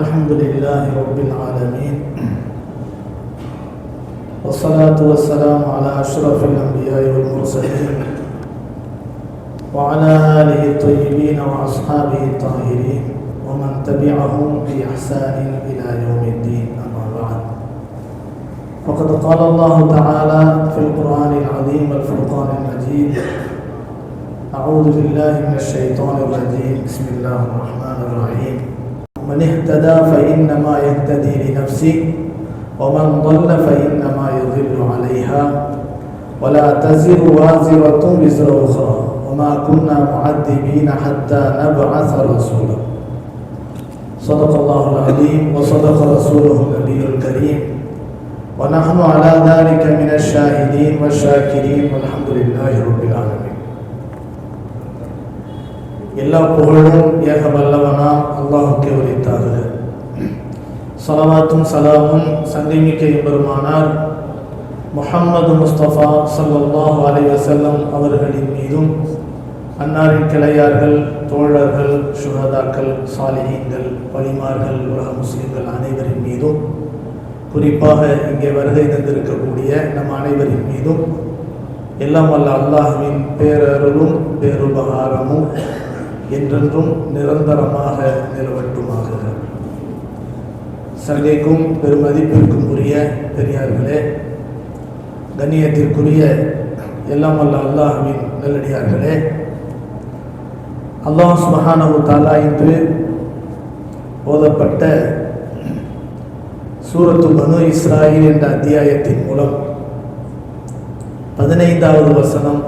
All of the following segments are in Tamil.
الحمد لله رب العالمين والصلاة والسلام على أشرف الأنبياء والمرسلين وعلى آله الطيبين وأصحابه الطاهرين ومن تبعهم بإحسان إلى يوم الدين. أما بعد، فقد قال الله تعالى في القرآن العظيم والفرقان المجيد: أعوذ بالله من الشيطان الرجيم. بسم الله الرحمن الرحيم. من اهتدى فإنما يهتدي لنفسه ومن ضل فإنما يضل عليها ولا تزر وازرة وزر أخرى وما كنا معذبين حتى نبعث رسولا. صدق الله العظيم وصدق رسوله النبي الكريم ونحن على ذلك من الشاهدين والشاكرين والحمد لله رب العالمين. எல்லா புகழும் ஏக வல்லவனாம் அல்லாஹுக்கே உரித்தாகுக. ஸலவாத்தும் சலாமும் சங்கைமிக்க எம்பெருமானார் முஹம்மது முஸ்தபா ஸல்லல்லாஹு அலைஹி வஸல்லம் அவர்களின் மீதும், அன்னாரின் கிளையார்கள், தோழர்கள், சுஹதாக்கள், சாலிஹீன்கள், வலிமார்கள், உலக முஸ்லிம்கள் அனைவரின் மீதும், குறிப்பாக இங்கே வருகை தந்திருக்கக்கூடிய நம் அனைவரின் மீதும் எல்லாம் வல்ல அல்லாஹ்வின் பேரருளும் பேருபகாரமும் என்றென்றும் நிரந்தரமாக நிலவட்டுமாக. சங்கைக்கும் பெருமதிப்பிற்கும் உரிய பெரியார்களே, கண்ணியத்திற்குரிய எல்லாம் வல்ல அல்லாஹ்வின் நல்லடியார்களே, அல்லாஹ் சுப்ஹானஹு வ தஆலா இன்று ஓதப்பட்ட சூரத்து பனு இஸ்ராயில் என்ற அத்தியாயத்தின் மூலம் 15வது வசனம்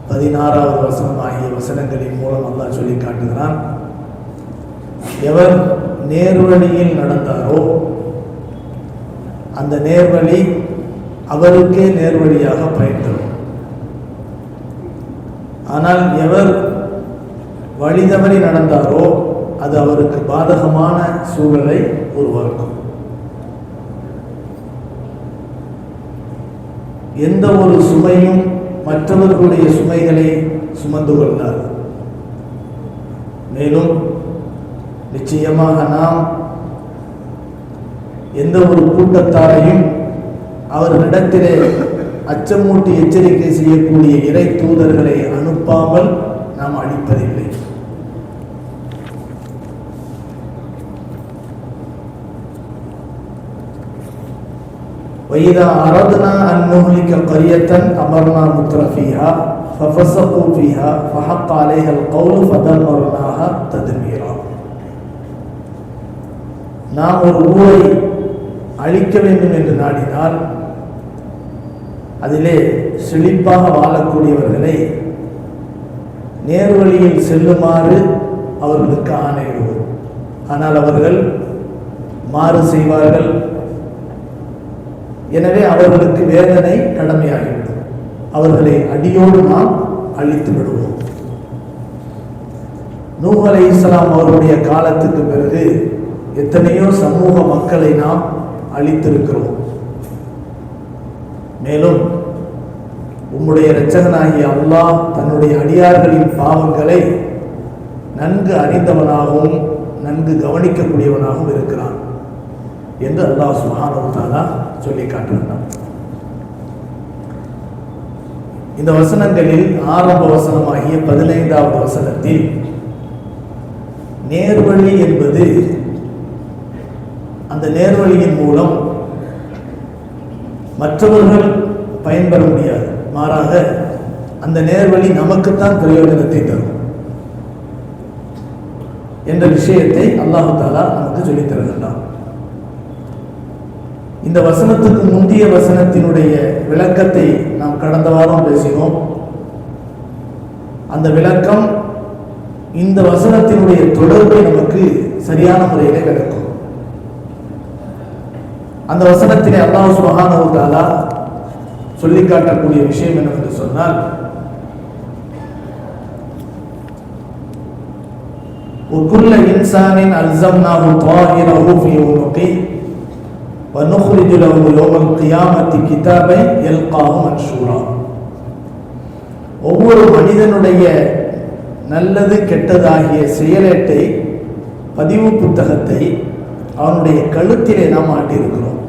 16வது வசனம் ஆகிய வசனங்களின் மூலம் அல்லாஹ் சொல்லி காட்டுகிறான்: எவர் நேர்வழியில் நடந்தாரோ அந்த நேர்வழி அவருக்கே நேர்வழியாக பயன்படும். ஆனால் எவர் வழி தவறி நடந்தாரோ அது அவருக்கு பாதகமான சூழலை உருவாக்கும். எந்த ஒரு சுமையும் மற்றவர்களுடைய சுமைகளை சுமந்து கொள்ளார். மேலும் நிச்சயமாக நாம் எந்த ஒரு கூட்டத்தாரையும் அவர்களிடத்திலே அச்சமூட்டி எச்சரிக்கை செய்யக்கூடிய இறை தூதர்களை அனுப்பாமல் நாம் அழிப்பதில்லை. وَإِذَا أَرَدْنَا أَن نُهْلِكَ قَرْيَةً أَمَرْنَا مُتْرَفِيهَا فَفَسَقُوا فِيهَا فَحَقَّ عَلَيْهَا الْقَوْلُ فَدَمَّرْنَاهَا تَدْمِيرًا. நாம் ஒரு ஊரை அழிக்க வேண்டும் என்று நாடினால் அதிலே செழிப்பாக வாழக்கூடியவர்களை நேர்வழியில் செல்லுமாறு அவர்களுக்கு ஆணையிடுவோம். ஆனால் அவர்கள் மாறு செய்வார்கள். எனவே அவர்களுக்கு வேதனை கடமையாகிவிடும். அவர்களை அடியோடு நாம் அழித்து விடுவோம். நூஹ் அலைஹிஸ்ஸலாம் அவருடைய காலத்துக்கு பிறகு எத்தனையோ சமூக மக்களை நாம் அழித்திருக்கிறோம். மேலும் உம்முடைய இரட்சகனாகிய அல்லாஹ் தன்னுடைய அடியார்களின் பாவங்களை நன்கு அறிந்தவனாகவும் நன்கு கவனிக்கக்கூடியவனாகவும் இருக்கிறான் என்று அல்லாஹ் சுப்ஹானஹு வ தஆலா சொல்லி காட்டுகிறான். இந்த வசனங்களில் ஆரம்ப வசனமாகிய 15வது வசனத்தில் நேர்வழி என்பது, அந்த நேர்வழியின் மூலம் மற்றவர்கள் பயன்பெற முடியாது. மாறாக அந்த நேர்வழி நமக்குத்தான் பிரயோஜனத்தை தரும் என்ற விஷயத்தை அல்லாஹ் தஆலா நமக்கு சொல்லித் தருகின்றான். இந்த வசனத்துக்கு முந்தைய வசனத்தினுடைய விளக்கத்தை நாம் கடந்த வாரம் பேசினோம். அந்த விளக்கம் இந்த வசனத்தினுடைய தொடர்பை நமக்கு சரியான முறையிலே விளக்கும். அந்த வசனத்திலே அல்லாஹ் சுப்ஹானஹு வ தஆலா சொல்லி காட்டக்கூடிய விஷயம் என்னவென்று சொன்னால், وَكُلَّ إِنسَانٍ أَلْزَمْنَاهُ طَائِرَهُ فِي عُنُقِهِ وَنُخْرِجُ لَهُ يَوْمَ الْقِيَامَةِ كِتَابًا يَلْقَاهُ مَنشُورًا. ஒவ்வொரு மனிதனுடைய நல்லது கெட்டதாகிய செயலேட்டை பதிவு புத்தகத்தை அவனுடைய கழுத்திலே நாம் மாட்டியிருக்கிறோம்.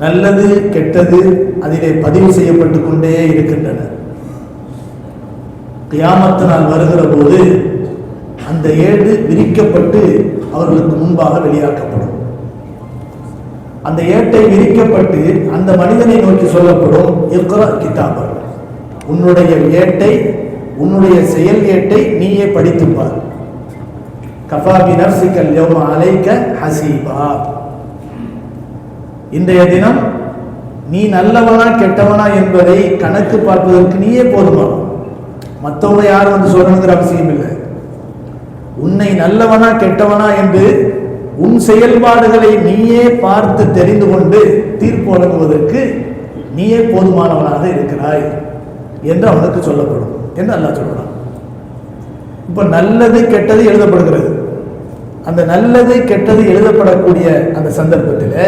நல்லது கெட்டது அதிலே பதிவு செய்யப்பட்டு கொண்டே இருக்கின்றன. கியாமத்து நாள் வருகிற போது அந்த ஏடு விரிக்கப்பட்டு அவர்களுக்கு முன்பாக வெளியாக்கப்படும். அந்த ஏட்டை விரிக்கப்பட்டு அந்த மனிதனை நோக்கி சொல்லப்படும், இக்ரா கிதாபக், உன்னுடைய ஏட்டை, உன்னுடைய செயல் ஏட்டை நீயே படித்துப்பார். கஃபா பி நஃப்ஸிக அல்-யௌம அலைக ஹஸீபா, இன்றைய தினம் நீ நல்லவனா கெட்டவனா என்பதை கணக்கு பார்ப்பதற்கு நீயே போதுமா. மற்றவங்க யாரும் வந்து சொல்லணுங்கிற அவசியம் இல்லை. உன்னை நல்லவனா கெட்டவனா என்று உன் செயல்பாடுகளை நீயே பார்த்து தெரிந்து கொண்டு தீர்ப்பு வழங்குவதற்கு நீயே போதுமானவனாக இருக்கிறாய் என்று அவனுக்கு சொல்லப்படும் என்று அல்லாஹ் சொல்றான். இப்ப நல்லது கெட்டது எழுதப்படுகிறது. அந்த நல்லது கெட்டது எழுதப்படக்கூடிய அந்த சந்தர்ப்பத்தில்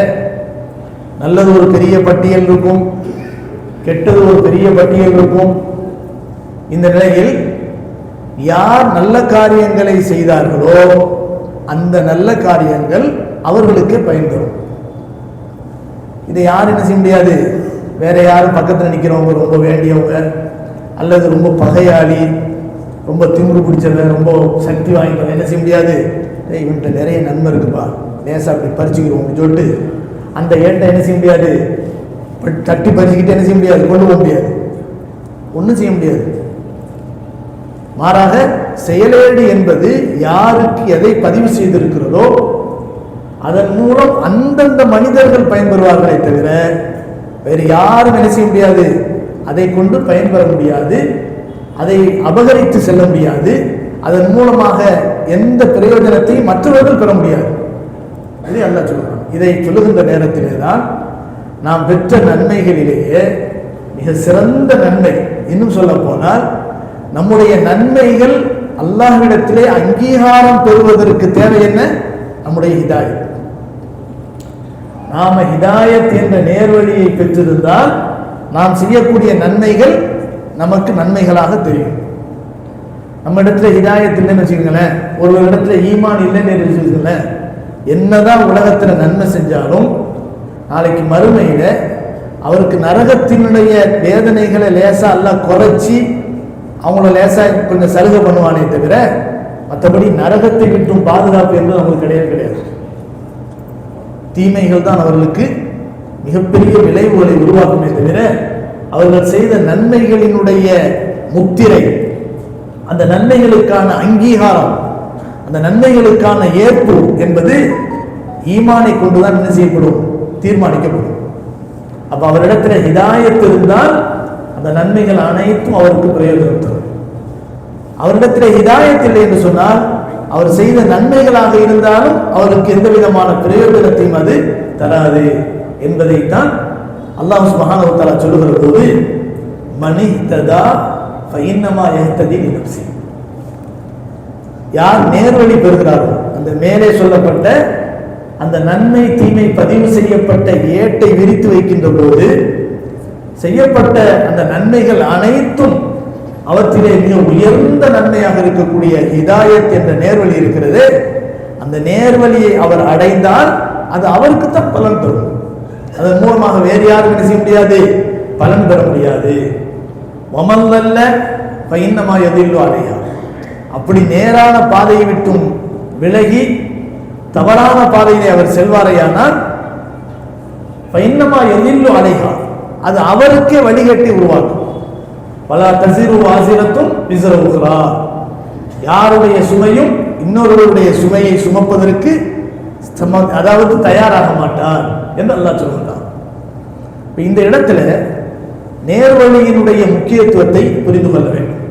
நல்லது ஒரு பெரிய பட்டியல் இருக்கும், கெட்டது ஒரு பெரிய பட்டியல் இருக்கும். இந்த நிலையில் யார் நல்ல காரியங்களை செய்தார்களோ அந்த நல்ல காரியங்கள் அவர்களுக்கு பயன்பெறும். இதை யாரும் என்ன செய்ய முடியாது, வேற யாரும் பக்கத்தில் நிற்கிறவங்க, ரொம்ப வேண்டியவங்க அல்லது ரொம்ப பகையாளி, ரொம்ப திமிரு பிடிச்சவங்க, ரொம்ப சக்தி வாய்ந்தவங்க என்ன செய்ய முடியாது. இவன்கிட்ட நிறைய நன்மை இருக்குப்பா, லேசா அப்படி பறிச்சுக்கிறோம் சொல்லிட்டு அந்த ஏட்டை என்ன செய்ய முடியாது, தட்டி பறிச்சுக்கிட்டு என்ன செய்ய முடியாது, கொண்டு போக முடியாது, ஒன்றும் செய்ய முடியாது. மாறாக செயலேடு என்பது யாருக்கு எதை பதிவு செய்திருக்கிறதோ அதன் மூலம் அந்தந்த மனிதர்கள் பயன்பெறுவார்களே தவிர வேறு யாரும் என்ன செய்ய முடியாது, அதை கொண்டு பயன்பெற முடியாது, அதை அபகரித்து செல்ல முடியாது, அதன் மூலமாக எந்த பிரயோஜனத்தையும் மற்றவர்கள் பெற முடியாது. இதை அல்லாஹ் சொல்றான். இதை சொல்லுகின்ற நேரத்திலே தான் நாம் பெற்ற நன்மைகளிலேயே மிக சிறந்த நன்மை, இன்னும் சொல்ல போனால் நம்முடைய நன்மைகள் அல்லாஹ்விடத்திலே அங்கீகாரம் பெறுவதற்கு தேவை என்ன, நம்முடைய ஹிதாயத். நாம ஹிதாயத் என்ற நேர்வழியை பெற்றிருந்தால் நாம் செய்யக்கூடிய நன்மைகள் நமக்கு நன்மைகளாக தெரியும். நம்ம இடத்துல ஹிதாயத் இல்லைன்னு வச்சுக்கோங்களேன், ஒரு இடத்துல ஈமான் இல்லைன்னு வச்சுக்கோங்களேன், என்னதான் உலகத்துல நன்மை செஞ்சாலும் நாளைக்கு மறுமையில அவருக்கு நரகத்தினுடைய வேதனைகளை லேசா எல்லாம் குறைச்சி அவங்கள லேசா கொஞ்சம் சலுகை பண்ணுவானே தவிர மற்றபடி நரகத்தை விட்டும் பாதுகாப்பு என்பது அவங்களுக்கு கிடையாது. தீமைகள் தான் அவர்களுக்கு மிகப்பெரிய விளைவுகளை உருவாக்குமே தவிர அவர்கள் செய்த நன்மைகளினுடைய முத்திரை, அந்த நன்மைகளுக்கான அங்கீகாரம், அந்த நன்மைகளுக்கான ஏற்பு என்பது ஈமானை கொண்டுதான் என்ன செய்யப்படும், தீர்மானிக்கப்படும். அப்ப அவரிடத்தில் ஹிதாயத் இருந்தால் அந்த நன்மைகள் அனைத்தும் அவருக்கு பிரயோஜனம் தரும். அவரிடத்தில் ஹிதாயத் இல்லை என்று சொன்னால் அவர் செய்த நன்மைகளாக இருந்தாலும் அவருக்கு எந்த விதமான பிரயோஜனத்தையும் அது தராது என்பதைத்தான் அல்லாஹ் சுப்ஹானஹு வ தஆலா சொல்லுகிற போது மனிஹ்ததா ஃபஇன்னமா யஹ்ததி லினஃப்ஸி, யார் நேர்வழி பெறுகிறாரோ அந்த மேலே சொல்லப்பட்ட அந்த நன்மை தீமை பதிவு செய்யப்பட்ட ஏட்டை விரித்து வைக்கின்ற போது செய்யப்பட்ட அந்த நன்மைகள் அனைத்தும் அவற்றிலே மிக உயர்ந்த நன்மையாக இருக்கக்கூடிய ஹிதாயத் என்ற நேர்வழி இருக்கிறது. அந்த நேர்வழியை அவர் அடைந்தால் அது அவருக்கு தான் பலன் தரும். அதன் மூலமாக வேறு யாரும் என்ன செய்ய முடியாது, பலன் பெற முடியாது. வமல்லல்ல ஃபஇன்னமா யதில்லு அலைஹா, அப்படி நேரான பாதையை விட்டும் விலகி தவறான பாதையிலே அவர் செல்வாரையானால் ஃபஇன்னமா யதில்லு அலைஹா, அது அவருக்கே வழிகட்டி உருவாக்கும். வலா தஸிரு வாஸிரத்துன் விஸ்ர உக்ரா, யாருடைய சுமையும் இன்னொருவருடைய சுமையை சுமப்பதற்கு அதாவது தயாராக மாட்டார் என்று அல்லாஹ் சொல்கிறார். இந்த இடத்துல நேர்வழியினுடைய முக்கியத்துவத்தை புரிந்து கொள்ள வேண்டும்.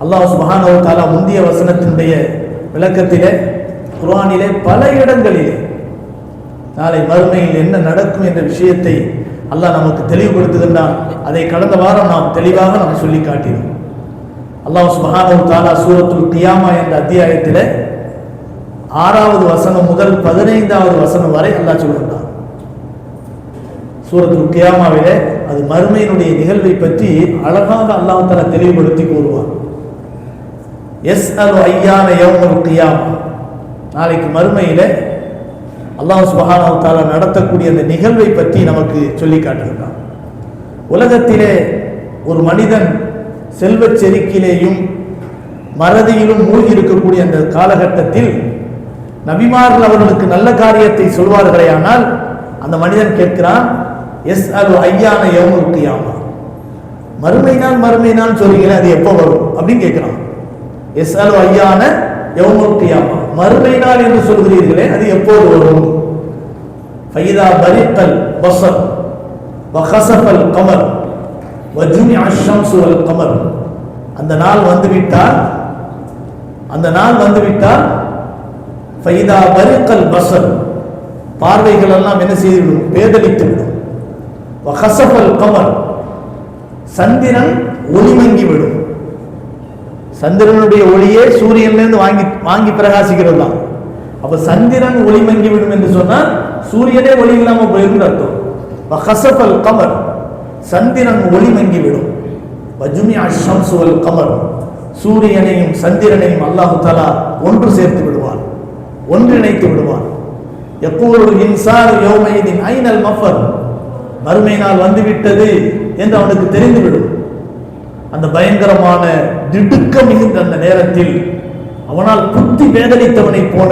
அல்லாஹ் சுப்ஹானஹு வ தஆலா முந்திய வசனத்தினுடைய விளக்கத்திலே குர்ஆனிலே பல இடங்களிலே நாளை மறுமையில் என்ன நடக்கும் என்ற விஷயத்தை அல்லாஹ் நமக்கு தெளிவுபடுத்துகின்றான். அதை கடந்த வாரம் நாம் தெளிவாக நாம் சொல்லி காட்டினோம். அல்லாஹ் சுப்ஹானஹு வ தஆலா சூரத்துல் கியாமா என்ற அத்தியாயத்திலே 6வது வசனம் முதல் 15வது வசனம் வரை அல்லாஹ் சொல்கின்றான். சூரத்துல் கியாமாவிலே அது மறுமையினுடைய நிகழ்வை பற்றி அழகாக அல்லாஹ் தஆலா தெளிவுபடுத்தி கூறுவார். யஸ்அலு அய்யான யௌமுல் கியாமா, நாளைக்கு மறுமையில அல்லாஹ் சுப்ஹானஹு வ தஆலா நடத்தக்கூடிய அந்த நிகழ்வை பற்றி நமக்கு சொல்லி காட்டுகிறான். உலகத்திலே ஒரு மனிதன் செல்வச் செருக்கிலேயும் மறதியிலும் மூழ்கி இருக்கக்கூடிய அந்த காலகட்டத்தில் நபிமார்கள் அவர்களுக்கு நல்ல காரியத்தை சொல்வார்களேயானால் அந்த மனிதன் கேட்கிறான், யஸ்அலு அய்யான யௌமுல் கியாமா, மறுமை நாள் சொல்றீங்களே அது எப்போ வரும் அப்படின்னு கேட்கிறான். யஸ்அலு அய்யான யௌமுல் கியாமா, மறுமை நாள் என்று சொல்கிறீர்களே அது எப்போது வரும்? ஃபைதா பரிக்கல் பஸர் வ கஸஃபல் கமர் வ ஜுமிஅ ஷம்ஸு வல் கமர், அந்த நாள் வந்துவிட்டால் ஃபைதா பரிக்கல் பஸர், பார்வைகள் எல்லாம் என்ன செய்துவிடும்? பேதலித்து விடும். வ கஸஃபல் கமர், சந்திரன் ஒளிமங்கிவிடும். சந்திரனுடைய ஒளியே சூரியனிலிருந்து வாங்கி பிரகாசிக்கிறது தான். அப்ப சந்திரன் ஒளிமங்கிவிடும் என்று சொன்னால் சூரியனே ஒளி இல்லாம போயிருந்து அர்த்தம். வஹஸஃபல் கமர், சந்திரன் ஒளிமங்கிவிடும். வஜுமிஅ ஷம்ஸு வல் கமர், சூரியனையும் சந்திரனையும் அல்லாஹ் தஆலா ஒன்று சேர்த்து விடுவான், ஒன்றிணைத்து விடுவான். யகூலுல் இன்சானு யௌமைதின் ஐனல் மஃபர், மறுமை நாள் வந்துவிட்டது என்று அவனுக்கு தெரிந்துவிடும். அந்த பயங்கரமான திடுக்கம் மிகுந்த அந்த நேரத்தில் அவனால் புத்தி வேதனைத்தவனை போல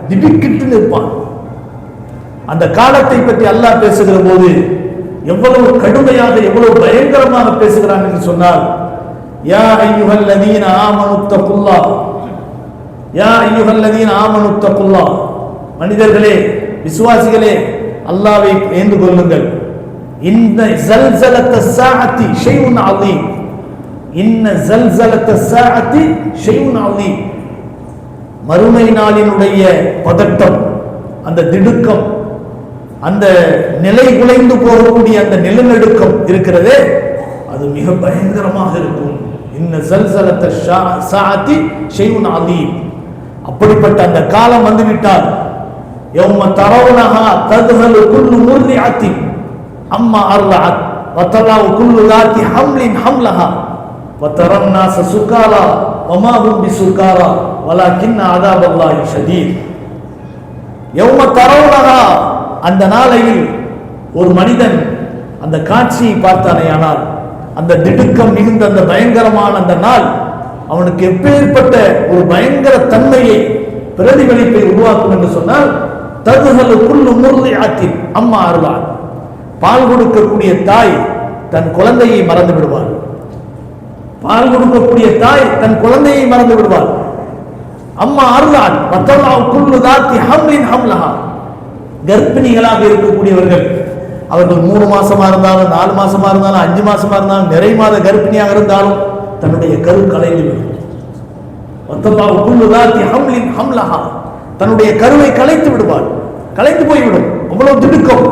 திடுக்கிட்டு நிற்பான். அந்த காலத்தை பற்றி அல்லாஹ் பேசுகிற போது எவ்வளவு கடுமையாக எவ்வளவு பயங்கரமாக பேசுகிறான் என்று சொன்னால், யா அய்யுஹல்லதீன ஆமனுத்தகுல்லாஹ், யா அய்யுஹல்லதீன ஆமனுத்தகுல்லாஹ், மனிதர்களே விசுவாசிகளே அல்லாஹ்வை பயந்து கொள்ளுங்கள். இன்ன ஸல்ஸலத்த ஸாஅத்தி ஷைஉன் அஸீம், இன்ன ஸல்ஸலத்த ஸாஅத்தி ஷைஉன் அஸீம், மறுமை நாளினுடைய பதட்டம், அந்த திடுக்கம், அந்த நிலை குலைந்து போகக்கூடிய அந்த நிலநடுக்கம் இருக்கிறதே அது மிக பயங்கரமாக இருக்கும். இன்ன ஸல்ஸலத்த ஸாஅத்தி ஷைஉன் அஸீம், அப்படிப்பட்ட அந்த காலம் வந்துவிட்டால் யௌம தரவுனஹா தத்ஹலு குல்லு முர்திஅத்தின் அம்மா அர்லஅத் வ தலவு குல்லு ذات ஹம்லின் ஹம்லஹா வ தரன் நாஸ சுகாரா வ மா ஹும் பிசுகாரா வலக்கின் அஸாபல்லாஹி ஷதீத். யௌம தரவுனஹா, அந்த நாளையில் ஒரு மனிதன் அந்த காட்சியை பார்த்தானேயானால், அந்த திடுக்கம் மிகுந்த அந்த பயங்கரமான அந்த நாள் அவனுக்கு எப்பேற்பட்ட ஒரு பயங்கர தன்மையை பிரதிபலிப்பை உருவாக்கும் என்று சொன்னால், தத்ஹலு குல்லு முர்திஅத்தின் அம்மா அர்லஅத், பால் கொடுக்கக்கூடிய தாய் தன் குழந்தையை மறந்து விடுவாள். பால் கொடுக்கக்கூடிய தாய் தன் குழந்தையை மறந்து விடுவாள். அம்மா அர்லஅத் வ தலவு குல்லு ذات ஹம்லின் ஹம்லஹா, கர்ப்பிணிகளாக இருக்கக்கூடியவர்கள் அவர்கள் 3 மாசமா இருந்தாலும் 4 மாசமா இருந்தாலும் 5 மாசமா இருந்தாலும் நிறை மாத கர்ப்பிணியாக இருந்தாலும் தன்னுடைய கரு கலைந்து விடும். தன்னுடைய கருவை கலைத்து விடுவாள், கலைத்து போய்விடும். அவ்வளவு திடுக்கம்.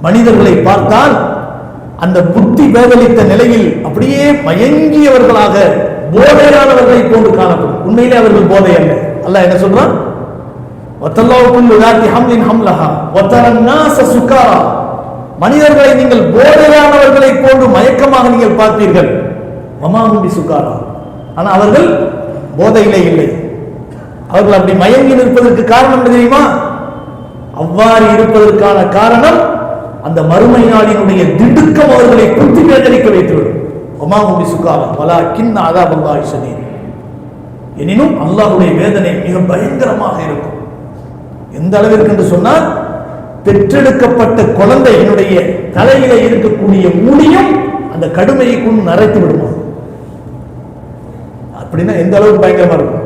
மனிதர்களை பார்த்தால் அந்த புத்தி பேதலித்த நிலையில் அப்படியே மயங்கியவர்களாக போதையானவர்களை போன்று காணப்படும். உண்மையிலே அவர்கள் போதை அல்ல. அல்லாஹ் என்ன சொல்றான்? மனிதர்களை நீங்கள் போதையானவர்களை போன்று மயக்கமாக நீங்கள் பார்ப்பீர்கள். ஆனா அவர்கள் போதையிலே இல்லை. அவர்கள் அப்படி மயங்கி நிற்பதற்கு காரணம் என்ன தெரியுமா? அவ்வாறு இருப்பதற்கான காரணம் அந்த மறுமை நாளினுடைய திடுக்கம் அவர்களை புத்தி வேதனைக்க வைத்துவிடும். எனினும் அல்லாஹ்வுடைய வேதனை மிக பயங்கரமாக இருக்கும். எந்த அளவிற்கு என்று சொன்னால், பெற்றெடுக்கப்பட்ட குழந்தையினுடைய தலையில இருக்கக்கூடிய முடியும் அந்த கடுமையை கொண்டு நரைத்து விடுமா. அப்படின்னா எந்த அளவுக்கு பயங்கரமா இருக்கும்.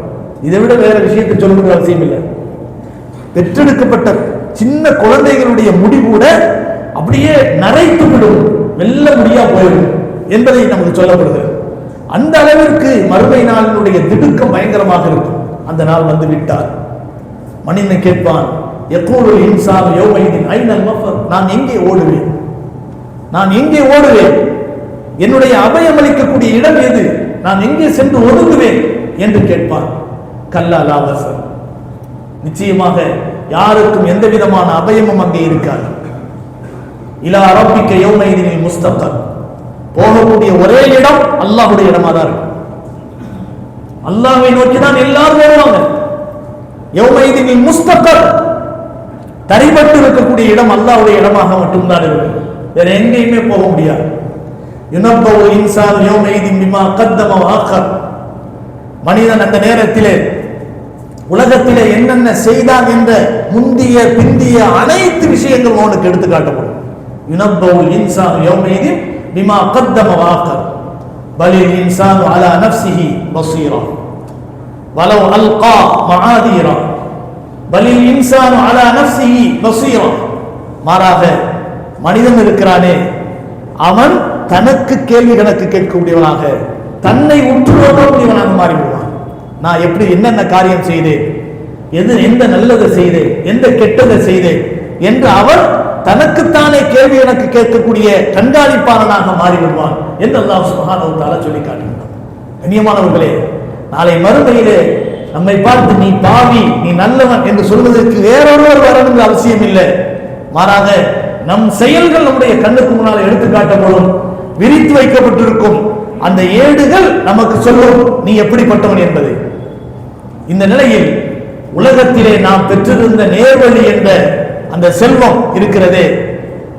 இதை விட வேற விஷயத்தை சொல்லுங்கிற அவசியம் இல்லை. பெற்றெடுக்கப்பட்ட சின்ன குழந்தைகளுடைய முடி கூட அப்படியே நரைத்து விடும், மெல்ல முடியா போயிடும் என்பதை நமக்கு சொல்லப்படுகிறது. அந்த அளவிற்கு மறுமை நாளினுடைய திடுக்கம் பயங்கரமாக இருக்கும். அந்த நாள் வந்து விட்டார். மனிதன் கேட்பான், யகூலுல் இன்சானு யௌமைதின் ஐனல் மஃபர், நான் எங்கே ஓடுவேன், நான் எங்கே ஓடுவேன், என்னுடைய அபயம் அளிக்கக்கூடிய இடம் எது, நான் எங்கே சென்று ஒதுங்குவேன் என்று கேட்பான். கல்லா லா வஸர், நிச்சயமாக யாருக்கும் எந்த விதமான அபயமும் அங்கே இருக்காது. இலா ரப்பிக்க யௌமைதினில் முஸ்தகர், போகக்கூடிய ஒரே இடம் அல்லாஹ்வுடைய இடமா தான் இருக்கும். அல்லாஹ்வை நோக்கி தான் எல்லாரும் வருவாங்க. யௌமைதினில் முஸ்தகர், தரிபட்டு இருக்கக்கூடிய இடம் அல்லாஹ்வுடைய இடமாக மட்டும்தான் இருக்கும், வேற எங்கேயுமே போக முடியாது. யுனப்பவுல் இன்சான் யௌமைதின் பிமா கத்தம வஅக்கர், மனிதன் அந்த நேரத்திலே உலகத்திலே என்னென்ன செய்தான் என்ற முந்திய பிந்திய அனைத்து விஷயங்களும் அவனுக்கு எடுத்து காட்டப்படும். யுனப்பவுல் இன்சான் யௌமைதின் பிமா கத்தம வஅக்கர் பலில் இன்சான் அலா நஃப்ஸிஹி பஸீரா வலவ் அல்கா மஆதீரா பலில் இன்சான் அலா நஃப்ஸிஹி பஸீரா. மாறாக மனிதன் இருக்கிறானே, அவன் தனக்கு கேள்வி கணக்கு கேட்கக்கூடியவனாக, தன்னை உற்று நோக்கக்கூடியவனாக மாறிவிடுவான். நான் எப்படி என்னென்ன காரியம் செய்தேன், எந்த நல்லதை செய்தேன், எந்த கெட்டதை செய்தேன் என்று அவன் தனக்குத்தானே கேள்வி கணக்கு கேட்கக்கூடிய கண்காணிப்பாளனாக மாறிவிடுவான் என்று அல்லாஹ் சுப்ஹானஹு வ தஆலா சொல்லி காட்டுகிறான். கண்ணியமானவர்களே, நாளை மறுமையிலே நம்மை பார்த்து நீ பாவி, நீ நல்லவன் என்று சொல்வதற்கு வேறொருவர் வரணுங்கிற அவசியம் இல்லை. மாறாக நம் செயல்கள் நம்முடைய கண்ணுக்கு முன்னால் எடுத்து காட்டப்படும், விரித்து வைக்கப்பட்டிருக்கும். அந்த ஏடுகள் நமக்கு சொல்லும் நீ எப்படிப்பட்டவன் என்பதை. இந்த நிலையில் உலகத்திலே நாம் பெற்றிருந்த நேர்வழி என்ற அந்த செல்வம் இருக்கிறதே,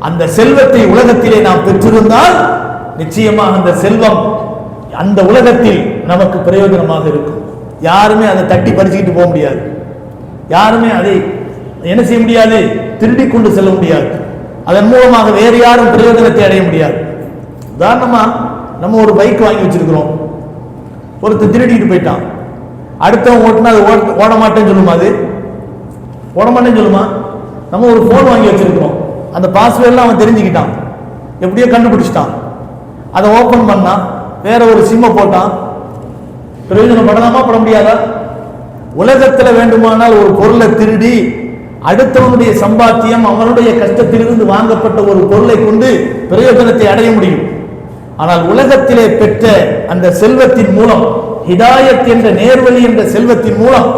அந்த செல்வத்தை உலகத்திலே நாம் பெற்றிருந்தால் நிச்சயமாக அந்த செல்வம் அந்த உலகத்தில் நமக்கு பிரயோஜனமாக இருக்கும். யாருமே அதை தட்டி பறிச்சுக்கிட்டு போக முடியாது, யாருமே அதை என்ன செய்ய முடியாது, திருடி கொண்டு செல்ல முடியாது, அதன் மூலமாக வேறு யாரும் பிரயோஜனத்தை அடைய முடியாது. உதாரணமா நம்ம ஒரு பைக் வாங்கி வச்சிருக்கிறோம், ஒருத்தர் திருடிட்டு போயிட்டான், அடுத்தவன் ஓட்டுனா அது ஓட மாட்டேன்னு சொல்லுமா, அது ஓட மாட்டேன்னு சொல்லுமா? நம்ம ஒரு போன் வாங்கி வச்சிருக்கிறோம், அந்த பாஸ்வேர்ட்லாம் அவன் தெரிஞ்சுக்கிட்டான், எப்படியோ கண்டுபிடிச்சிட்டான், அதை ஓபன் பண்ணா வேற ஒரு சிம்மை போட்டான், பிரயோஜனப்படலாமா பட முடியாதா? உலகத்தில் வேண்டுமானால் ஒரு பொருளை திருடி அடுத்தவனுடைய சம்பாத்தியம், அவனுடைய கஷ்டத்திலிருந்து வாங்கப்பட்ட ஒரு பொருளை கொண்டு பிரயோஜனத்தை அடைய முடியும். ஆனால் உலகத்திலே பெற்ற அந்த செல்வத்தின் மூலம், ஹிதாயத் என்ற நேர்வழி என்ற செல்வத்தின் மூலம்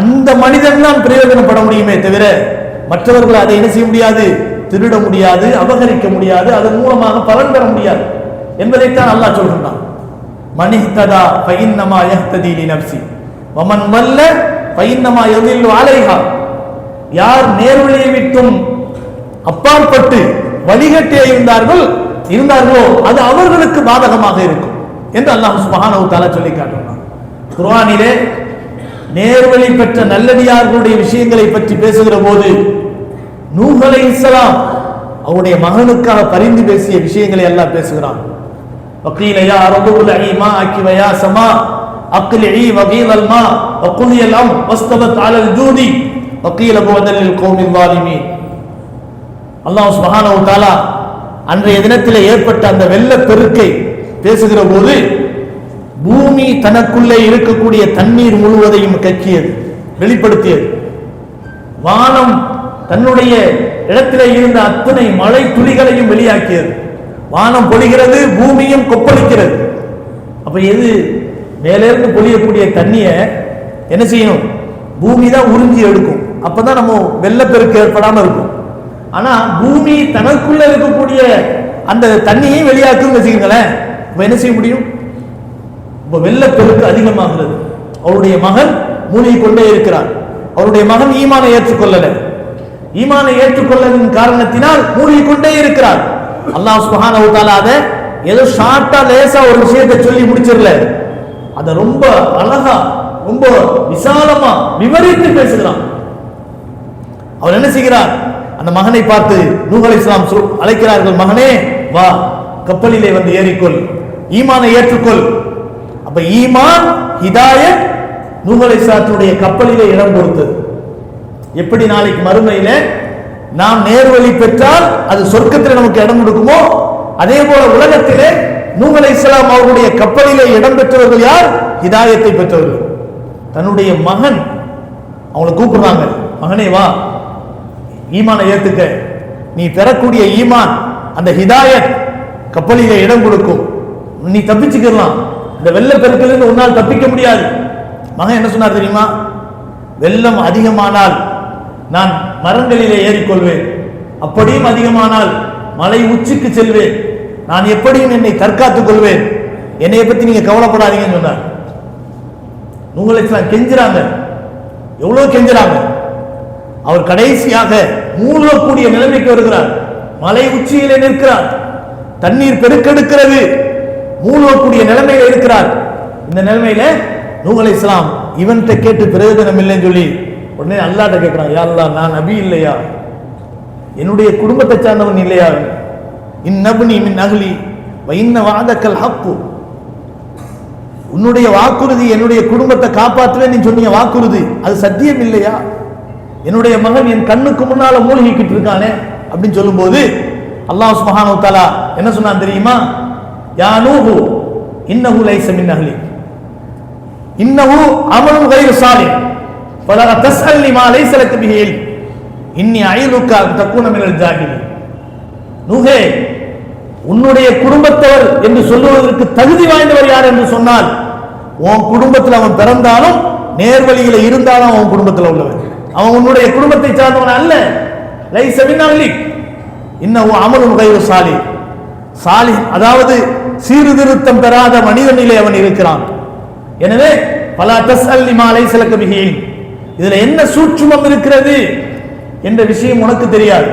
அந்த மனிதன் தான் பிரயோஜனப்பட முடியுமே தவிர மற்றவர்கள் அதை என்ன செய்ய முடியாது, திருட முடியாது, அபகரிக்க முடியாது, அதன் மூலமாக பலன் பெற முடியாது என்பதைத்தான் அல்லாஹ் சொல்கின்றான். மனிஹ்ததா ஃபஇன்னமா யஹ்ததி லினஃப்ஸி வமன் வல்ல ஃபஇன்னமா யதில்லு அலைஹா. யார் நேர்வழியை விட்டும் அப்பாற்பட்டு வழிகட்டே இருந்தார்களோ அது அவர்களுக்கு பாதகமாக இருக்கும் என்று அல்லாஹ் சுப்ஹானஹு வ தஆலா சொல்லி காட்டுகிறான். குர்ஆனிலே நேர்வழி பெற்ற நல்லடியார்களுடைய விஷயங்களை பற்றி பேசுகிற போது நூஹ் அலைஹிஸ்ஸலாம் அவருடைய மகனுக்காக பரிந்து பேசிய விஷயங்களை அல்லாஹ் பேசுகிறான். وقيل يا أرض ابلعي ماءك ويا سماء أقلعي وغيض الماء وقضي الأمر واستوت على الجود وقيل بعدا للقوم الظالمين. அல்லாஹ் சுப்ஹானஹு வ தஆலா அன்றைய தினத்திலே ஏற்பட்ட அந்த வெள்ளப்பெருக்கை பேசுகிற போது பூமி தனக்குள்ளே இருக்கக்கூடிய தண்ணீர் முழுவதையும் கக்கியது, வெளிப்படுத்தியது. வானம் தன்னுடைய இடத்திலே இருந்த அத்தனை மழை துளிகளையும் வெளியாக்கியது. வானம் பொழிகிறது, பூமியும் கொப்பளிக்கிறது. அப்ப எது மேலிருந்து பொழியக்கூடிய தண்ணிய என்ன செய்யணும், பூமி தான் உறிஞ்சி எடுக்கும், அப்பதான் நம்ம வெள்ளப்பெருக்கு ஏற்படாம இருக்கும். ஆனா பூமி தனக்குள்ள இருக்கக்கூடிய அந்த தண்ணியை வெளியாக்கும் வச்சுக்கீங்களேன், இப்ப என்ன செய்ய முடியும்? இப்ப வெள்ளப்பெருக்கு அதிகமாகிறது. அவருடைய மகன் மூழ்கிக் கொண்டே இருக்கிறார். அவருடைய மகன் ஈமானை ஏற்றுக்கொள்ளல, ஈமானை ஏற்றுக்கொள்ளலின் காரணத்தினால் மூழ்கிக் கொண்டே இருக்கிறார். அல்லாஹ் சுப்ஹானஹு வ தஆலா அதை ஏதோ ஷார்ட்டா லேசா ஒரு விஷயத்தை சொல்லி முடிச்சிடல, அதை ரொம்ப அழகா ரொம்ப விசாலமா விவரித்து பேசுகிறான். அவர் என்ன செய்கிறார், அந்த மகனை பார்த்து நூஹ் அலைஹிஸ்ஸலாம் அழைக்கிறார்கள், மகனே வா, கப்பலிலே வந்து ஏறிக்கொள், ஈமானை ஏற்றுக்கொள். அப்ப ஈமான் ஹிதாயத் நூஹ் அலைஹிஸ்ஸலாத்துடைய கப்பலிலே இடம் கொடுத்தது. எப்படி நாளைக்கு மறுமையிலே நாம் நேர்வழி பெற்றால் அது சொர்க்கத்தில் நமக்கு இடம் கொடுக்குமோ, அதே போல உலகத்திலே நூஹ் அலைஹிஸ்ஸலாம் அவருடைய கப்பலிலே இடம் பெற்றவர்கள் யார்? ஹிதாயத்தை பெற்றவர்கள். தன்னுடைய மகன் அவங்களை கூப்பிடுறாங்க, மகனே வா, ஈமானை ஏத்துக்க, நீ பெறக்கூடிய ஈமான் அந்த ஹிதாயத் கப்பலிலே இடம் கொடுக்கும், நீ தப்பிச்சுக்கலாம், இந்த வெள்ள பெருக்கிலிருந்து உன்னால் தப்பிக்க முடியாது. மகன் என்ன சொன்னார் தெரியுமா? வெள்ளம் அதிகமானால் நான் மரங்களிலே ஏறிக்கொள்வேன், அப்படியும் அதிகமானால் மலை உச்சிக்கு செல்வேன், நான் எப்படியும் என்னை தற்காத்துக் கொள்வேன், என்னைய பத்தி நீங்க கவலைப்படாதீங்கன்னு சொன்னார். நூஹ் அலைஹிஸ்ஸலாம் கெஞ்சுறாங்க, எவ்வளவு கெஞ்சுறாங்க. அவர் கடைசியாக மூழ்கக்கூடிய நிலைமைக்கு வருகிறார். மலை உச்சியிலே நிற்கிறார், தண்ணீர் பெருக்கெடுக்கிறது, மூழ்கக்கூடிய நிலைமையில இருக்கிறார். இந்த நிலைமையில நூஹ் அலைஹிஸ்ஸலாம் இவன்கிட்ட கேட்டு பிரயோஜனம் இல்லைன்னு சொல்லி உடனே அல்லாஹ்ட்ட கேட்கிறான், யா அல்லாஹ், நான் நபி இல்லையா, என்னுடைய குடும்பத்தை சார்ந்தவன் இல்லையா, இன்னப்னி மின் அஹ்லி வ இன்ன வஅதக்கல் ஹக்கு, உன்னுடைய வாக்குறுதி என்னுடைய குடும்பத்தை காப்பாற்றுவேன் நீ சொன்னீங்க வாக்குறுதி, அது சத்தியம் இல்லையா, என்னுடைய மகன் என் கண்ணுக்கு முன்னால மூழ்கிக்கிட்டு இருக்கானே அப்படின்னு சொல்லும்போது அல்லாஹ் சுப்ஹானஹு வ தஆலா என்ன சொன்னான் தெரியுமா? யா நூஹு இன்னஹு லைஸ மின் அஹ்லி இன்னஹு அமலுன் கைரு சாலிஹ் ஃபலா தஸ்அல்னி மா லைஸ லக பிஹி இல்ம் இன்னி அஇதுக அன் தகூன மினல் ஜாஹிலீன். நூஹே, உன்னுடைய குடும்பத்தவர் என்று சொல்லுவதற்கு தகுதி வாய்ந்தவர் யார் என்று சொன்னால், உன் குடும்பத்தில் அவன் பிறந்தாலும் நேர்வழியில இருந்தாலும் அவன் குடும்பத்தில் உள்ளவன், அவன் உன்னுடைய குடும்பத்தை சார்ந்தவன் அல்ல. லைஸ மின் அஹ்லி இன்னஹு அமலுன் கைரு சாலிஹ், சாலிஹ் அதாவது சீர்திருத்தம் பெறாத மனிதனிலே அவன் இருக்கிறான். எனவே ஃபலா தஸ்அல்னி மா லைஸ லக பிஹி இல்ம், இதுல என்ன சூட்சுமம் இருக்கிறது என்ற விஷயம் உனக்கு தெரியாது.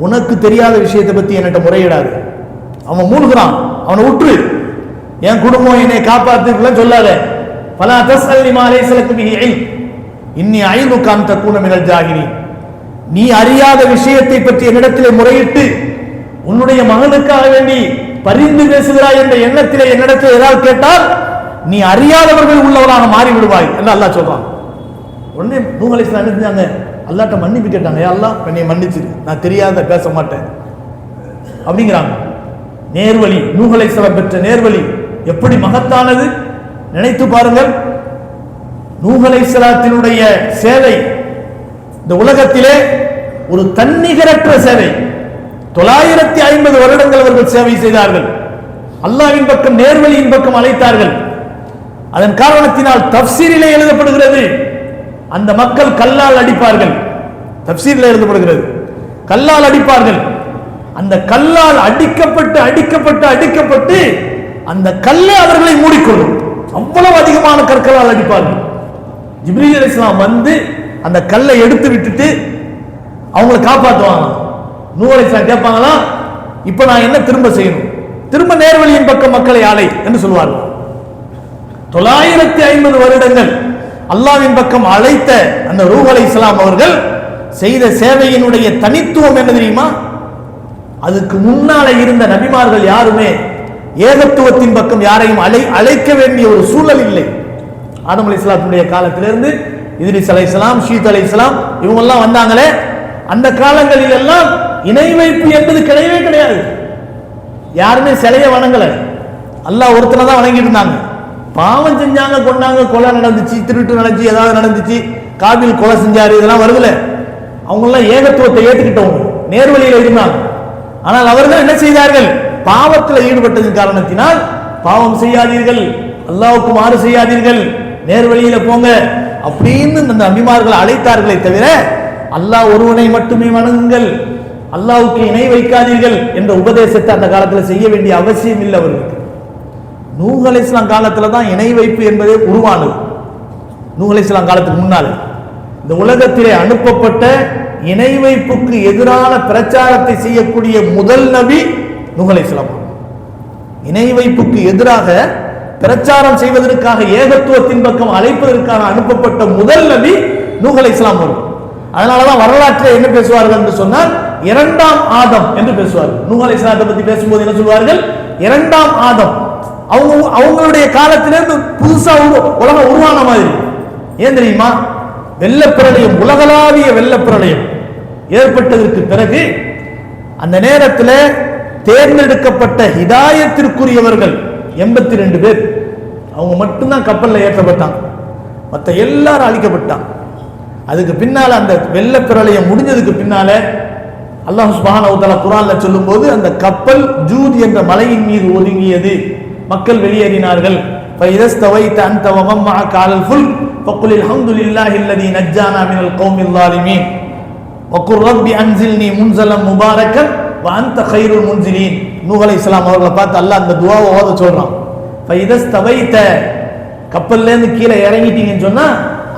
உனக்கு தெரியாத விஷயத்தை பத்தி என்கிட்ட முறையிடாது. அவன் மூழ்கிறான், அவனை உற்று, என் குடும்பம் என்னை காப்பாத்துக்கலாம் சொல்லாத. ஃபலா தஸ்அல்னி மா லைஸ லக பிஹி இல்ம் இன்னி அஇதுக அன் தகூன மினல் ஜாஹிலீன், நீ அறியாத விஷயத்தை பற்றி என்னிடத்திலே முறையிட்டு உன்னுடைய மகனுக்காக வேண்டி பரிந்து பேசுகிறாய் என்ற எண்ணத்திலே என்னிடத்தில் ஏதாவது கேட்டால் நீ அறியாதவர்கள் உள்ளவராக மாறி விடுவாய் என்று அல்லாஹ் சொல்றான். உடனே நூஹ் அலைஹிஸ்ஸலாம் என்ன செஞ்சாங்க? அல்லாஹ்ட்ட மன்னிப்பு கேட்டாங்க, யா அல்லாஹ் என்னை மன்னிச்சிரு, நான் தெரியாத பேச மாட்டேன் அப்படிங்கிறாங்க. நேர்வழி, நூஹ் அலைஹிஸ்ஸலாம் பெற்ற நேர்வழி எப்படி மகத்தானது நினைத்து பாருங்கள். நூஹ் அலைஹிஸ்ஸலாத்தினுடைய சேவை இந்த உலகத்திலே ஒரு தன்னிகரற்ற சேவை. 950 வருடங்கள் அவர்கள் சேவை செய்தார்கள். அல்லாஹ்வின் பக்கம் நேர்வழியின் பக்கம் அழைத்தார்கள். அதன் காரணத்தினால் தஃப்சீரிலே எழுதப்படுகிறது, அந்த மக்கள் கல்லால் அடிப்பார்கள். தஃப்சீரிலே எழுதப்படுகிறது, கல்லால் அடிப்பார்கள். அந்த கல்லால் அடிக்கப்பட்டு அடிக்கப்பட்டு அடிக்கப்பட்டு அந்த கல்லை அவர்களை மூடிக்கொள்ளும். அவ்வளவு அதிகமான கற்களால் அடிப்பார்கள். ஜிப்ரீல் அலைஹிஸ்ஸலாம் வந்து அந்த கல்லை எடுத்து விட்டுட்டு அவங்களை காப்பாற்றுவாங்க. நூஹ் அலைஹிஸ்ஸலாம் கேட்பாங்களா, இப்ப நான் என்ன திரும்ப செய்யணும்? திரும்ப நேர்வழியின் பக்கம் மக்களை அலை என்று சொல்வார்கள். 950 வருடங்கள் அல்லாஹ்வின் பக்கம் அழைத்த அந்த நூஹ் அலைஹிஸ்ஸலாம் அவர்கள் செய்த சேவையினுடைய தனித்துவம் என்ன தெரியுமா? அதுக்கு முன்னால இருந்த நபிமார்கள் யாருமே ஏகத்துவத்தின் பக்கம் யாரையும் அழைக்க வேண்டிய ஒரு சூழல் இல்லை. ஆதம் அலைஹிஸ்ஸலாத்துடைய காலத்திலிருந்து இத்ரீஸ் அலைஹிஸ்ஸலாம், ஷீத் அலைஹிஸ்ஸலாம் இவங்க எல்லாம் வந்தாங்களே, அந்த காலங்களில் எல்லாம் இணை வைப்பு என்பது கிடையவே கிடையாது. யாருமே சிலையை வணங்கல, அல்லாஹ் ஒருத்தனை தான் வணங்கிட்டு இருந்தாங்க. பாவம் செஞ்சாங்க, கொண்டாங்க, கொலை நடந்துச்சு, திருட்டு நடந்துச்சு, ஏதாவது நடந்துச்சு, காபில் கொலை செஞ்சாரு, இதெல்லாம் வருதுல. அவங்க எல்லாம் ஏகத்துவத்தை ஏற்றுக்கிட்டவங்க, நேர்வழியில இருந்தாங்க. ஆனால் அவர்கள் என்ன செய்தார்கள்? பாவத்தில் ஈடுபட்டதன் காரணத்தினால் பாவம் செய்யாதீர்கள், அல்லாஹ்வுக்கு மாறு செய்யாதீர்கள், நேர்வழியில போங்க அப்படின்னு அந்த நபிமார்களை அழைத்தார்களே தவிர அல்லாஹ் ஒருவனை மட்டுமே வணங்குங்கள், அல்லாஹ்வுக்கு இணை வைக்காதீர்கள் என்ற உபதேசத்தை அந்த காலத்தில் செய்ய வேண்டிய அவசியம் இல்லை அவர்களுக்கு. நூஹ் அலைஹிஸ்ஸலாம் காலத்துல தான் இணை வைப்பு என்பதே உருவானது. நூஹ் அலைஹிஸ்ஸலாம் காலத்துக்கு முன்னால் இந்த உலகத்திலே அனுப்பப்பட்ட இணை வைப்புக்கு எதிரான பிரச்சாரத்தை செய்யக்கூடிய முதல் நபி நூஹ் அலைஹிஸ்ஸலாம். இணை வைப்புக்கு எதிராக பிரச்சாரம் செய்வதற்காக ஏகத்துவத்தின் பக்கம் அழைப்பதற்காக அனுப்பப்பட்ட முதல் நபி நூஹ் அலைஹிஸ்ஸலாம் அவர்கள். அதனாலதான் வரலாற்றில் என்ன பேசுவார்கள் என்று சொன்னால் இரண்டாம் ஆதம் என்று பேசுவார்கள். நூஹ் அலைஹிஸ்ஸலாத்தை பத்தி பேசும்போது என்ன சொல்வார்கள்? இரண்டாம் ஆதம். அவங்களுடைய காலத்திலிருந்து புதுசா உலகம் உருவான மாதிரி. ஏன் தெரியுமா? வெள்ளப்பிரளயம், உலகளாவிய வெள்ளப்பிரளயம் ஏற்பட்டதற்கு பிறகு அந்த நேரத்தில் தேர்ந்தெடுக்கப்பட்ட ஹிதாயத்திற்குரியவர்கள் 82 பேர், அவங்க மட்டும்தான் கப்பல்ல ஏற்றப்பட்டாங்க, மற்ற எல்லாரும் அழிக்கப்பட்டாங்க. அதுக்கு பின்னால அந்த வெள்ளப்பிரளயம் முடிஞ்சதுக்கு பின்னால அல்லாஹ் சுப்ஹானஹு வ தஆலா குர்ஆன்ல சொல்லும்போது அந்த கப்பல் ஜூத் என்ற மலையின் மீது ஒதுங்கியது, மக்கள் வெளியேறினார்கள். ஃபைதஸ்தவைத அன்த வ மன் மஅக அலல் ஃபுல்க் ஃபகுல் அல்ஹம்துலில்லாஹி அல்லதி நஜ்ஜானா மினல் கௌமில் ஸாலிமீன். வக்குர் ரப்பி அன்சில்னி முன்சலம் முபாரக்கன் வ அன்த கைருல் முன்சிலீன். நூஹ் அலைஹிஸ்ஸலாம் அவர்களை பார்த்து அல்லாஹ் அந்த துஆவை ஓத சொல்றான். ஃபைதஸ்தவைத, கப்பல்ல இருந்து கீழே இறங்கிட்டீங்கன்னு சொன்னா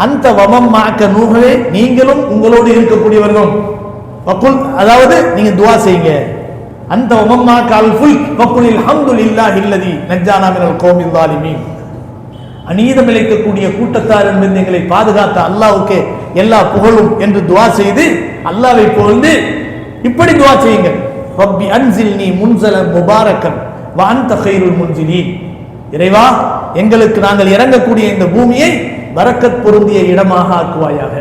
அந்த வமம் மாக்க நூஹே, நீங்களும் உங்களோடு இருக்கக்கூடியவர்களும் வக்குல், அதாவது நீங்க துஆ செய்யுங்க. அந்த வமம் மாக்க அல் ஃபுல் வக்குலில் ஹம்துலில்லாஹி அல்லதி நஜ்ஜானா மினல் கௌமில் ஸாலிமீன். அநீதம் இழைக்கக்கூடிய கூட்டத்தாரிடமிருந்து எங்களை பாதுகாத்த அல்லாஹ்வுக்கே எல்லா புகழும் என்று துஆ செய்து அல்லாஹ்வை புகழ்ந்து இப்படி துஆ செய்யுங்க. ரப்பி அன்சில்னி முன்சலம் முபாரக்கன் வ அன்த கைருல் முன்சிலீன். இறைவா, எங்களுக்கு நாங்கள் இறங்கக்கூடிய இந்த பூமியை பரக்கத் பொருந்திய இடமாக ஆக்குவாயாக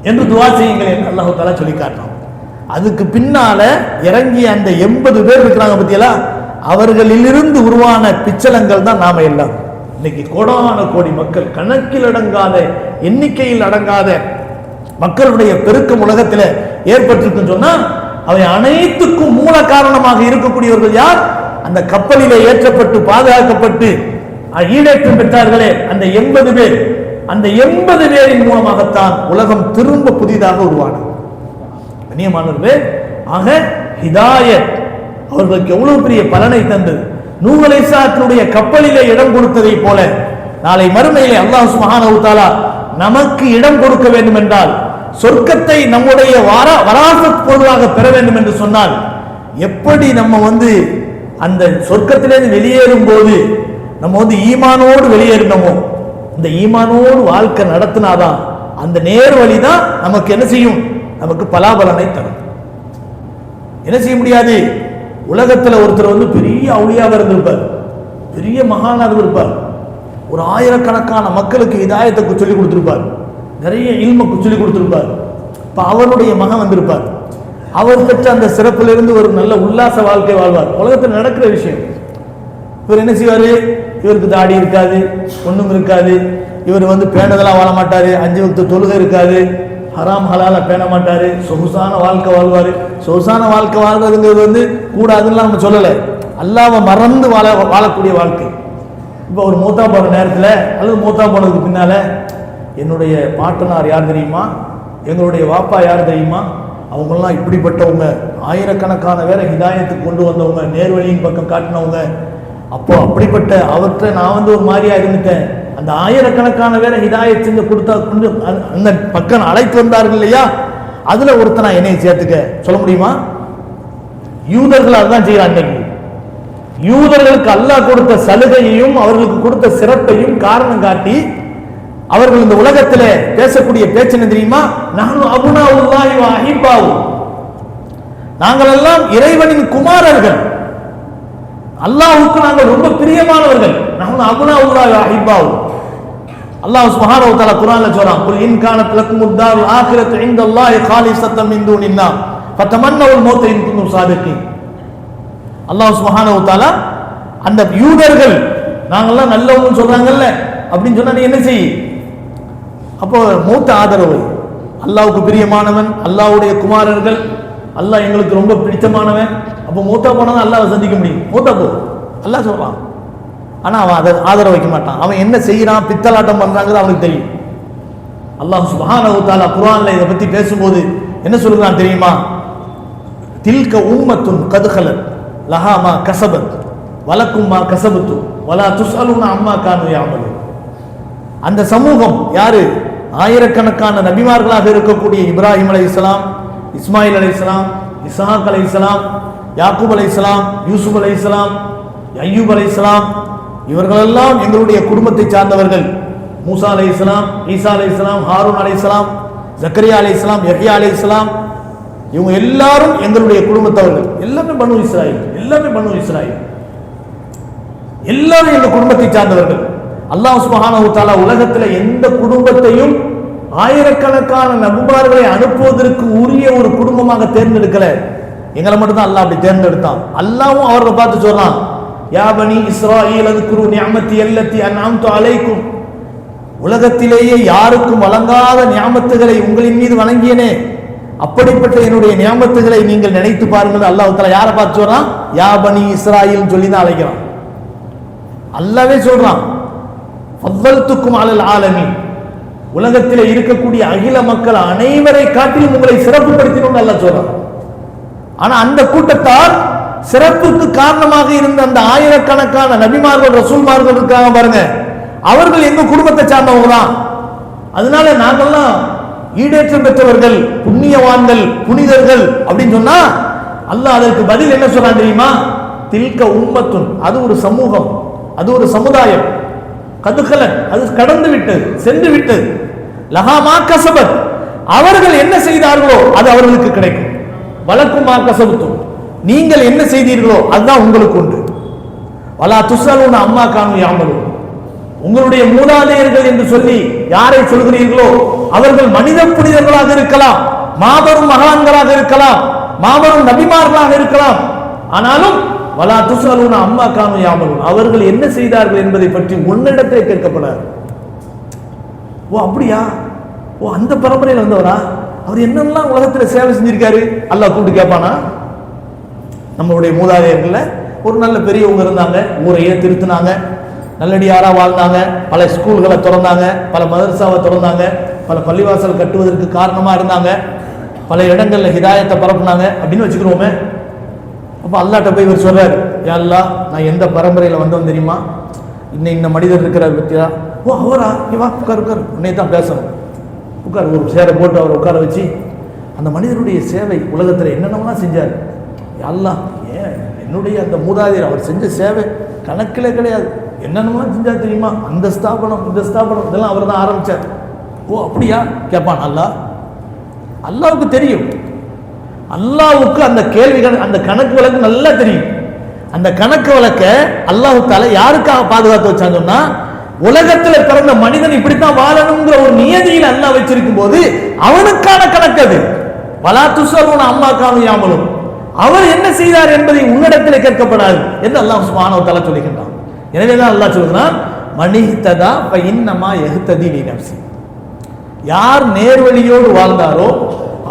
என்று துஆ செய்யுங்கள் என்று அல்லாஹ் தஆலா சொல்லி காட்டுறான். அதுக்கு பின்னால இறங்கிய அந்த 80 பேர் இருக்கிறாங்க பத்தியெல்லாம், அவர்களிலிருந்து உருவான பிச்சலங்கள் தான் நாம எல்லாம். இன்னைக்கு கோடான கோடி மக்கள், கணக்கில் அடங்காத எண்ணிக்கையில் அடங்காத மக்களுடைய பெருக்கம் உலகத்தில் ஏற்பட்டிருக்குன்னு சொன்னா அவை அனைத்துக்கும் மூல காரணமாக இருக்கக்கூடியவர்கள் யார்? அந்த கப்பலிலே ஏற்றப்பட்டு பாதுகாக்கப்பட்டு ஈடேற்றம் பெற்றார்களே அந்த 80 பேர். அந்த 80 பேரின் மூலமாகத்தான் உலகம் திரும்ப புதிதாக உருவானது. கண்ணியமானவர்களே, ஆக ஹிதாயத் அவர்களுக்கு எவ்வளவு பெரிய பலனை தந்தது. நூஹ் அலைஹிஸ்ஸலாத்தினுடைய கப்பலிலே இடம் கொடுத்ததை போல நாளை மறுமையிலே அல்லாஹ் சுப்ஹானஹு வ தஆலா நமக்கு இடம் கொடுக்க வேண்டும் என்றால், சொர்க்கத்தை நம்முடைய வராசத் பொருளாக பெற வேண்டும் என்று சொன்னால், எப்படி நம்ம அந்த சொர்க்கத்திலிருந்து வெளியேறும் போது நம்ம ஈமானோடு வெளியேறினோமோ, இந்த ஈமானோடு வாழ்க்கை நடத்தினாதான் அந்த நேர் வழிதான் நமக்கு என்ன செய்யும், நமக்கு பலாபலனை தரும். என்ன செய்ய முடியாது? உலகத்துல ஒருத்தர் பெரிய அவுளியாக இருந்திருப்பார், பெரிய மகானாக இருப்பார், ஒரு ஆயிரக்கணக்கான மக்களுக்கு ஹிதாயத்தை சொல்லி கொடுத்திருப்பார், நிறைய இல்ம சொல்லி கொடுத்திருப்பார். இப்ப அவருடைய மகன் வந்திருப்பார், அவர் பெற்ற அந்த சிறப்பிலிருந்து ஒரு நல்ல உல்லாச வாழ்க்கை வாழ்வார். உலகத்தில் நடக்கிற விஷயம். இவர் என்ன செய்வாரு? இவருக்கு தாடி இருக்காது, ஒண்ணும் இருக்காது, இவர் பேணதெல்லாம் வாழ மாட்டாரு, 5 வக்து தொழுகை இருக்காது, ஹராம் ஹலால பேண மாட்டாரு, சொகுசான வாழ்க்கை வாழ்வாரு. சொகுசான வாழ்க்கை வாழ்றதுங்கிறது கூடாதுன்னு நம்ம சொல்லலை, அல்லாஹ்வை மறந்து வாழக்கூடிய வாழ்க்கை. இப்போ ஒரு மூத்தா போற நேரத்தில் அல்லது மூத்தா போனதுக்கு பின்னால என்னுடைய பாட்டனார் யார் தெரியுமா, எங்களுடைய வாப்பா யார் தெரியுமா, அவங்கெல்லாம் இப்படிப்பட்டவங்க, ஆயிரக்கணக்கான பேரை ஹிதாயத்துக்கு கொண்டு வந்தவங்க, நேர்வழியின் பக்கம் காட்டினவங்க. அப்போ அப்படிப்பட்ட அவற்றை நான் ஒரு மாதிரியா இருந்துட்டேன். அந்த ஆயிரக்கணக்கான பேரை ஹிதாயத் செஞ்சு கொடுத்தா கொண்டு அந்த பக்கம் அழைத்து வந்தார்கள் இல்லையா, அதுல ஒருத்தனா என்னை சேர்த்துக்க சொல்ல முடியுமா? யூதர்கள் அதுதான் செய்யறாங்க. இன்னைக்கு யூதர்களுக்கு அல்லாஹ் கொடுத்த சலுகையையும் அவர்களுக்கு கொடுத்த சிறப்பையும் காரணம் காட்டி அவர்கள் இந்த உலகத்தில் பேசக்கூடிய பேச்சு என்ன தெரியுமா? நஹ்னு அப்னாஉல்லாஹி வ அஹிப்பாஹு, நாங்கள் எல்லாம் இறைவனின் குமாரர்கள், அல்லாஹ்வுக்கு நாங்கள் ரொம்ப பிரியமானவர்கள். நஹ்னு அப்னாஉல்லாஹி வ அஹிப்பாஹு. அல்லாஹ் சுப்ஹானஹு வ தஆலா குர்ஆன்ல சொல்றான், குல் இன் கானத் லக்குமுத் தாருல் ஆகிரத்து இன்தல்லாஹி காலிஸத்தன் மின் தூனின்னாஸ் ஃபதமன்னவுல் மௌத இன் குன்தும் சாதிகீன். அல்லாஹ் சுப்ஹானஹு வ தஆலா அந்த யூதர்கள் நாங்கெல்லாம் நல்லவங்கன்னு சொல்றாங்கல்ல அப்படின்னு சொன்னா நீ என்ன செய்? அப்போ மூத்த ஆதரவு, அல்லாஹ்வுக்கு பிரியமானவன், அல்லாஹ்வுடைய குமாரர்கள், அல்லாஹ் எங்களுக்கு ரொம்ப பிடித்தமானவன். அப்போ மூத்தா போனதான் அல்லாஹ்வை சந்திக்க முடியும். மூத்தா போ அல்லாஹ் சொல்றான். ஆனா அவன் அதை ஆதரவு வைக்க மாட்டான். அவன் என்ன செய்யறான், பித்தலாட்டம் பண்றாங்கிறது அவனுக்கு தெரியும். அல்லாஹ் சுப்ஹானஹு வ தஆலா குர்ஆன்ல இதை பத்தி பேசும்போது என்ன சொல்றான் தெரியுமா? தில்க உம்மத்துன் கத் ஹலத் லஹா மா கஸபத் வலக்கும் மா கஸபத்து வலா துஸ்அலுன அம்மா கானூ யஅமலூன். அந்த சமூகம் யாரு? ஆயிரக்கணக்கான நபிமார்களாக இருக்கக்கூடிய இப்ராஹிம் அலைஹிஸ்ஸலாம், இஸ்மாயில் அலைஹிஸ்ஸலாம், இஸ்ஹாக் அலைஹிஸ்ஸலாம், யாக்கூப் அலைஹிஸ்ஸலாம், யூசுப் அலைஹிஸ்ஸலாம், அய்யூப் அலைஹிஸ்ஸலாம், இவர்களெல்லாம் எங்களுடைய குடும்பத்தை சார்ந்தவர்கள். மூசா அலைஹிஸ்ஸலாம், ஈசா அலைஹிஸ்ஸலாம், ஹாரூன் அலைஹிஸ்ஸலாம், ஜக்கரியா அலைஹிஸ்ஸலாம், யஹ்யா அலைஹிஸ்ஸலாம், இவங்க எல்லாரும் எங்களுடைய குடும்பத்தவர்கள். எல்லாமே பனு இஸ்ராயில், எல்லாமே பனு இஸ்ராயில், எல்லாரும் எங்க குடும்பத்தை சார்ந்தவர்கள். அல்லாஹ் சுப்ஹானஹு வ தஆலா உலகத்துல எந்த குடும்பத்தையும் ஆயிரக்கணக்கான நபிமார்களை அனுப்புவதற்கு உரிய ஒரு குடும்பமாக தேர்ந்தெடுக்கல. எங்களை மட்டும் தான் அல்லாஹ் அப்படி தேர்ந்தெடுத்தான். அல்லாஹ்வும் அவர்களை பார்த்து சொல்றான், யா பனி இஸ்ராயீல் அஸ்குரு நிஅமதி அல்லதி அன்அம்து அலைக்கும், உலகத்திலேயே யாருக்கும் வழங்காத நியாமத்துகளை உங்களின் மீது வழங்கியனே, அப்படிப்பட்ட என்னுடைய நியாமத்துகளை நீங்கள் நினைத்து பாருங்கள். அல்லாஹ் தஆலா யாரை பார்த்து சொல்றான்? யா பனி இஸ்ராயீல் சொல்லி தான் அழைக்கிறான். அல்லாஹ்வே சொல்றான், ஃபضلتكم على العالمين, உலகத்திலே இருக்கக்கூடிய அகில மக்கள் அனைவரை காட்டிலும் உங்களை சிறப்புப்படுத்தினோம் அல்லாஹ் சொல்றான். ஆனா அந்த கூட்டத்தார் சிறப்புக்கு காரணமாக இருந்த அந்த ஆயிரக்கணக்கான நபிமார்கள் ரசூல்மார்கள் இருக்காங்க பாருங்க, அவர்கள் எங்க குடும்பத்தை சார்ந்தவங்க தான். அதனால நாங்கெல்லாம் ஈடேற்றம் பெற்றவர்கள், புண்ணியவான்கள், புனிதர்கள் அப்படின்னு சொன்னா அல்லாஹ் அதற்கு பதில் என்ன சொல்றான் தெரியுமா? தில்க உம்மத்துன், அது ஒரு சமூகம், அது ஒரு சமுதாயம், கதுகலன், அது கடந்து விட்டது, சென்று விட்டது. லஹாமா கசபத், அவர்கள் என்ன செய்தார்களோ அது அவர்களுக்கு கிடைக்கும். வலக்குமா கசபத்தும், நீங்கள் என்ன செய்தீர்களோ அதுதான் உங்களுக்கு உண்டு. வலா துஸ்அலூன அம்மா கானூ யஅமலூன், உங்களுடைய மூதாதையர்கள் என்று சொல்லி யாரை சொல்கிறீர்களோ அவர்கள் மனித புனிதர்களாக இருக்கலாம், மாபெரும் மகான்களாக இருக்கலாம், மாபெரும் நபிமார்களாக இருக்கலாம். ஆனாலும் வலா துஸ்அலூன அம்மா கானூ யஅமலூன், அவர்கள் என்ன செய்தார்கள் என்பதை பற்றி உன்னிடத்திலே கேட்கப்படாது. ஓ அப்படியா, ஓ அந்த பரம்பரையில் வந்தவரா, அவர் என்னெல்லாம் உலகத்துல சேவை செஞ்சிருக்காரு அல்லாஹ் கூப்பிட்டு கேட்பானா? நம்மளுடைய மூதாதையர்கள்ல ஒரு நல்ல பெரியவங்க இருந்தாங்க, ஊரையே திருத்தினாங்க, நல்லடியாரா வாழ்ந்தாங்க, பல ஸ்கூல்களை திறந்தாங்க, பல மதரசாவை திறந்தாங்க, பல பள்ளிவாசல் கட்டுவதற்கு காரணமா இருந்தாங்க, பல இடங்கள்ல ஹிதாயத்தை பரப்புனாங்க அப்படின்னு வச்சுக்கிறோமே. அப்ப அல்லாஹ்ட்ட போய் இவர் சொல்றாரு, யா அல்லாஹ், நான் எந்த பரம்பரையில வந்தோம் தெரியுமா? இன்ன மனிதர் இருக்கிறார் பத்தியா? ஓ அவரா, நீ வா உட்கார் உட்கார், உன்னை தான் பேசணும், உட்கார். ஒரு சேரை போட்டு அவரை உட்கார வச்சு அந்த மனிதனுடைய சேவை உலகத்தில் என்னென்னலாம் செஞ்சார். அல்லாஹ், ஏன் என்னுடைய அந்த மூதாதையர் அவர் செஞ்ச சேவை கணக்கிலே கிடையாது, என்னென்னலாம் செஞ்சார் தெரியுமா? அந்த ஸ்தாபனம், இந்த ஸ்தாபனம், இதெல்லாம் அவர் தான் ஆரம்பிச்சார். ஓ அப்படியா கேட்பான் அல்லாஹ். அல்லாவுக்கு தெரியும், அல்லாவுக்கு அந்த கேள்விகள், அந்த கணக்கு வழக்கு நல்லா தெரியும். அந்த கணக்கு வழக்க அல்லாஹ் தஆலா யாருக்காக பாதுகாத்து வச்சான்னு சொன்னா, உலகத்துல பிறந்த மனிதன் இப்படித்தான் வாழணுங்கிற ஒரு நியதியில் அல்லாஹ் வச்சிருக்கும் போது அவனுக்கான கணக்கு அது. வலா துஸ்அலூன அம்மா கானூ யஅமலூன், அவர் என்ன செய்தார் என்பதை உன்னிடத்தில் கேட்கப்படாது என்று அல்லாஹ் சுப்ஹானஹு வ தஆலா சொல்லுகின்றான். எனவேதான் அல்லாஹ் சொல்கிறான், மனிஹ்ததா ஃபஇன்னமா யஹ்ததி லிநஃப்ஸி, யார் நேர்வழியோடு வாழ்ந்தாரோ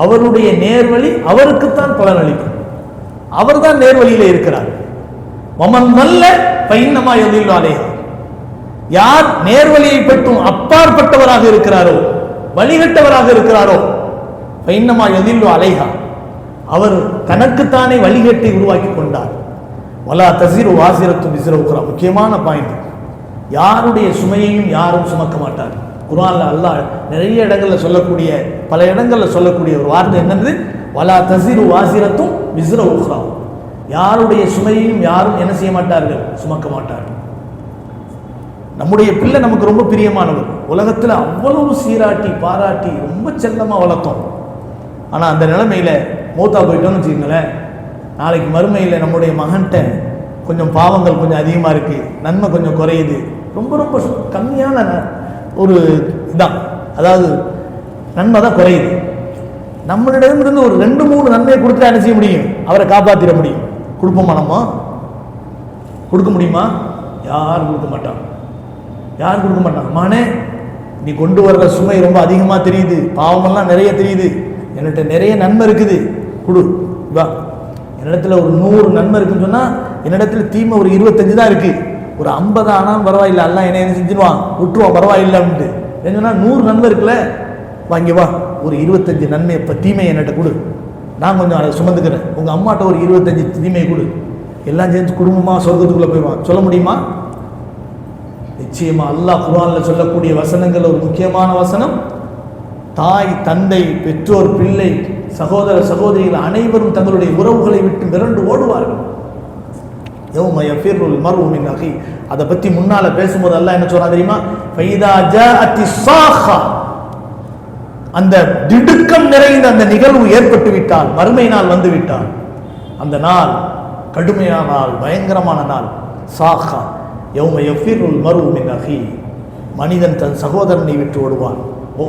அவருடைய நேர்வழி அவருக்குத்தான் பலனளிக்கும், அவர்தான் நேர்வழியிலே இருக்கிறார். வமன் ضل ஃபஇன்னமா யதில்லு அலைஹா, யார் நேர்வழியை பற்றும் அப்பாற்பட்டவராக இருக்கிறாரோ, வழிகட்டவராக இருக்கிறாரோ, ஃபஇன்னமா யதில்லு அலைஹா, அவர் தனக்குத்தானே வழிகட்டை உருவாக்கி கொண்டார். வலா தஸிரு வாஸிரத்து விஸ்ர உக்ரா, முக்கியமான பாயிண்ட், யாருடைய சுமையையும் யாரும் சுமக்க மாட்டார். குர்ஆன்ல அல்லாஹ் நிறைய இடங்கள்ல சொல்லக்கூடிய, பல இடங்கள்ல சொல்லக்கூடிய ஒரு வார்த்தை என்னது? வலா தஸிரு வாஸிரத்து விஸ்ர உக்ரா, யாருடைய சுமையையும் யாரும் என்ன செய்ய மாட்டார்கள், சுமக்க மாட்டார்கள். நம்முடைய பிள்ளை நமக்கு ரொம்ப பிரியமானவர், உலகத்துல அவ்வளவு சீராட்டி பாராட்டி ரொம்ப செல்லமா வளர்த்தோம். ஆனா அந்த நிலைமையில மூத்தா போயிட்டோம்னு வச்சுக்கோங்களேன், நாளைக்கு மறுமையில் நம்முடைய மகன்கிட்ட கொஞ்சம் பாவங்கள் கொஞ்சம் அதிகமாக இருக்குது, நன்மை கொஞ்சம் குறையுது, ரொம்ப ரொம்ப கம்மியான ஒரு இதான், அதாவது நன்மை தான் குறையுது. நம்மளிடமிருந்து ஒரு 2-3 நன்மையை கொடுத்துட்டு என்ன செய்ய முடியும்? அவரை காப்பாற்றிட முடியும். கொடுப்போமா? நம்ம கொடுக்க முடியுமா? யாரும் கொடுக்க மாட்டாங்க, யாரும் கொடுக்க மாட்டாங்க. மகனே, நீ கொண்டு வர்ற சுமை ரொம்ப அதிகமாக தெரியுது, பாவமெல்லாம் நிறைய தெரியுது, என்கிட்ட நிறைய நன்மை இருக்குது, கொடு வா. என்னிடத்துல ஒரு 100 நன்மை இருக்குன்னு சொன்னால் என்னிடத்துல தீமை ஒரு 25 தான் இருக்குது, ஒரு 50 ஆனாலும் பரவாயில்லை, எல்லாம் என்ன செஞ்சுடுவான், விட்டுருவான், பரவாயில்லைன்ட்டு. என்ன சொன்னால் 100 நன்மை இருக்குல்ல, வாங்கி வா, ஒரு 25 நன்மை இப்போ தீமையை என்கிட்ட கொடு, நான் கொஞ்சம் அதை சுமந்துக்கிறேன். உங்கள் அம்மாட்ட ஒரு 25 தீமையை கொடு, எல்லாம் சேர்ந்து குடும்பமாக சொர்க்கத்துக்குள்ளே போய்வான். சொல்ல முடியுமா? நிச்சயமா. அல்லாஹ் குர்ஆன்ல சொல்லக்கூடிய வசனங்கள் ஒரு முக்கியமான வசனம், தாய் தந்தை பெற்றோர் பிள்ளை சகோதர சகோதரிகள் அனைவரும் தங்களுடைய உறவுகளை விட்டு மிரண்டு ஓடுவார்கள். யௌம யஃபிருல் மர்உ மின் அஹி, அதை பற்றி முன்னால பேசும்போது அல்லாஹ் என்ன சொல்றான் தெரியுமா? ஃபைதா ஜாஅத்தி ஸாஹா, அந்த திடுக்கம் நிறைந்த அந்த நிகழ்வு ஏற்பட்டு விட்டால், மறுமை நாள் வந்து விட்டால், அந்த நாள் கடுமையான நாள், பயங்கரமான நாள். ஸாஹா யௌம யஃபிருல் மர்உ மின் அஹி, மனிதன் தன் சகோதரனை விட்டு ஓடுவான்.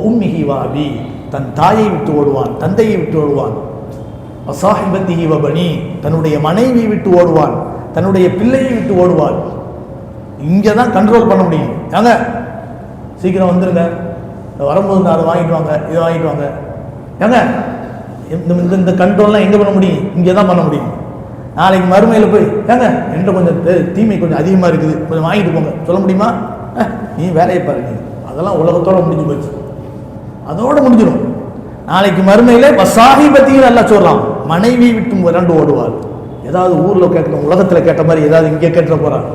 உம்மிஹி வ அபி, தன் தாயை விட்டு ஓடுவான், தந்தையை விட்டு ஓடுவான். வசாஹிபத்திஹி வ பனி, தன்னுடைய மனைவியை விட்டு ஓடுவான், தன்னுடைய பிள்ளையை விட்டு ஓடுவான். இங்கே தான் கண்ட்ரோல் பண்ண முடியும். ஏங்க சீக்கிரம் வந்துருங்க, வரும்போது அதை வாங்கிட்டு வாங்க, இதை வாங்கிட்டு வாங்க. ஏங்க இந்த கண்ட்ரோல்லாம் எங்கே பண்ண முடியும்? இங்கே தான் பண்ண முடியும். நாளைக்கு மறுமையில் போய் ஏங்க என்கிட்ட கொஞ்சம் தீமை கொஞ்சம் அதிகமாக இருக்குது, கொஞ்சம் வாங்கிட்டு போங்க, சொல்ல முடியுமா? நீ வேலையை பாருங்க, அதெல்லாம் உலகத்தோடு முடிஞ்சு போச்சு. அதோட முடிஞ்சிடும். நாளைக்கு மறுமையில வசாஹிபத்தின்னு அல்லாஹ் சொல்றான், மனைவி விட்டு விரண்டு ஓடுவார். ஏதாவது ஊர்ல கேட்கணும், உலகத்துல கேட்ட மாதிரி ஏதாவது இங்கே கேட்ட போறான்,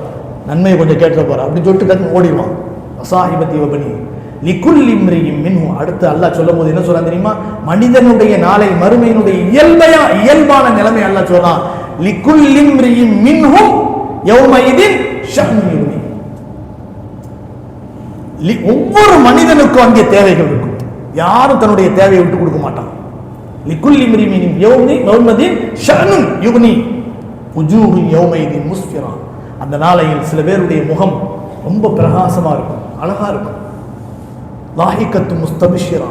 நன்மையை கொஞ்சம் கேட்ட போறான் அப்படின்னு சொல்லிட்டு கற்று ஓடிடுவான். வசாஹிபத்தி வபனி லிகுல்லி இம்ரியின் மின்ஹு. அடுத்து அல்லாஹ் சொல்லும் போது என்ன சொல்றான் தெரியுமா? மனிதனுடைய நாளை மறுமையினுடைய இயல்பான நிலைமை அல்லாஹ் சொல்றான், லிகுல்லி இம்ரியின் மின்ஹு யௌமைதின் ஷஅனுன் யுக்னி. ஒவ்வொரு மனிதனுக்கும் அங்கே தேவைகள் இருக்கும். யாரும் தன்னுடைய தேவையை விட்டு கொடுக்க மாட்டான். லிகுல்லி இம்ரியின் யௌமைதின் ஷஅனுன் யுக்னி உஜூஹு யௌமைதின் முஸ்ஃபிரா. அந்த நாளையில் சில பேருடைய முகம் ரொம்ப பிரகாசமா இருக்கும், அழகா இருக்கும். லாஹிகத்து முஸ்தபிஷிரா,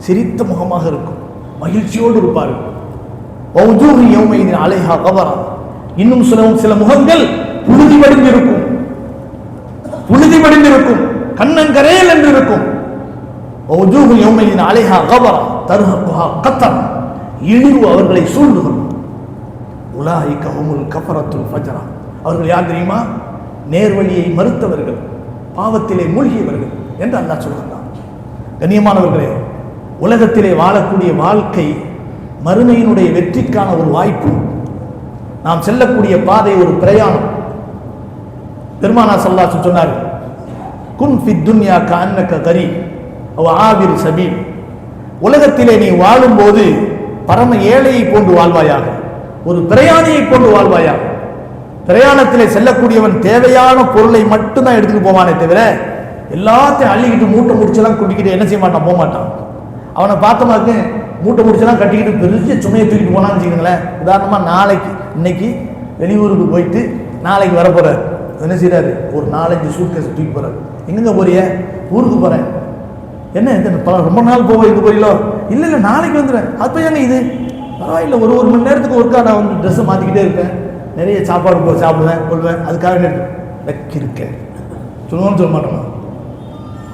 சிரித்த முகமாக இருக்கும், மகிழ்ச்சியோடு இருப்பார்கள். வௌஜூஹு யௌமைதின் அலைஹா கபரா. இன்னும் சில முகங்கள் புழுதி வடிந்திருக்கும், கண்ணங்கரேல் என்று இருக்கும். வௌஜூஹு யௌமைதின் அலைஹா கபரா தர்ஹகுஹா கத்தர். இழிவு அவர்களை சூழ்ந்து கொள்ளும். உலாயிக ஹுமுல் கஃபரத்துல் ஃபஜ்ரா. அவர்கள் யார் தெரியுமா? நேர்வழியை மறுத்தவர்கள், பாவத்திலே மூழ்கியவர்கள் என்று அல்லாஹ் சொல்கிறான். கண்ணியமானவர்களே, உலகத்திலே வாழக்கூடிய வாழ்க்கை மறுமையினுடைய வெற்றிக்கான ஒரு வாய்ப்பு. நாம் செல்லக்கூடிய பாதை ஒரு பிரயாணம். பெருமானார் ஸல்லல்லாஹு அலைஹி வஸல்லம் சொன்னார், குன் ஃபித் துன்யா கஅன்னக கரீப் அவ் ஆபிர் சபீல். உலகத்திலே நீ வாழும்போது பரம ஏழையை போன்று வாழ்வாயாக, ஒரு பிரயாணியை போன்று வாழ்வாயாக. பிரயாணத்திலே செல்லக்கூடியவன் தேவையான பொருளை மட்டும்தான் எடுத்துட்டு போவானே தவிர எல்லாத்தையும் அள்ளிக்கிட்டு மூட்டை முடிச்செல்லாம் குட்டிக்கிட்டு என்ன செய்ய மாட்டான், போக மாட்டான். அவனை பார்த்தமாக்கு மூட்டை முடிச்செல்லாம் கட்டிக்கிட்டு பெரிய சுமையை தூக்கிட்டு போனான்னு வச்சுக்கோங்களேன். உதாரணமாக இன்னைக்கு வெளியூருக்கு போயிட்டு நாளைக்கு வர போறாரு, என்ன செய்யறாரு, ஒரு 4-5 சூட்கேஸ் தூக்கி போறாரு. எங்கெங்க போறிய? ஊருக்கு போறேன். என்ன ரொம்ப நாள் போக இது போறீங்களோ? இல்லை நாளைக்கு வந்துடுறேன். அப்போ ஏங்க இது பரவாயில்லை, ஒரு மணி நேரத்துக்கு ஒருக்கா நான் வந்து ட்ரெஸ்ஸை மாற்றிக்கிட்டே இருப்பேன், நிறைய சாப்பாடு சாப்பிடுவேன் கொள்வேன், அதுக்காக வைக்கிருக்கேன் சொல்லுவோம்னு சொல்ல மாட்டோமா?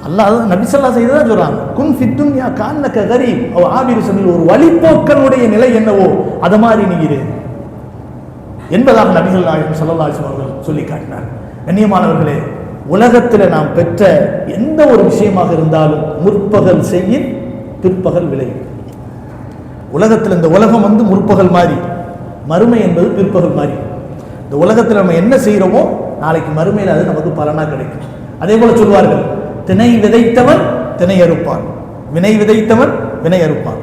அல்லாஹ் நபி ஸல்லல்லாஹு அலைஹி வஸல்லம் சொல்றாங்க, குன் ஃபித் துன்யா கஅன்னக கரீப் அவ் ஆபிரு சபீல். ஒரு வழிபோக்கனுடைய நிலை என்னவோ அது மாதிரி நீ இரு என்பதாக நபிகள் நாயகம் ஸல்லல்லாஹு அலைஹி வஸல்லம் அவர்கள் சொல்லி காட்டினார். கண்ணியமானவர்களே, உலகத்தில் நாம் பெற்ற எந்த ஒரு விஷயமாக இருந்தாலும் முற்பகல் செய்யின் பிற்பகல் விளையும். உலகத்தில் இந்த உலகம் வந்து முற்பகல் மாதிரி, மறுமை என்பது பிற்பகல் மாதிரி. இந்த உலகத்தில் நம்ம என்ன செய்கிறோமோ நாளைக்கு மறுமையில் அது நமக்கு பலனாக கிடைக்கும். அதே போல சொல்வார்கள், திணை விதைத்தவன் திணை அறுப்பான், வினை விதைத்தவன் வினை அறுப்பான்.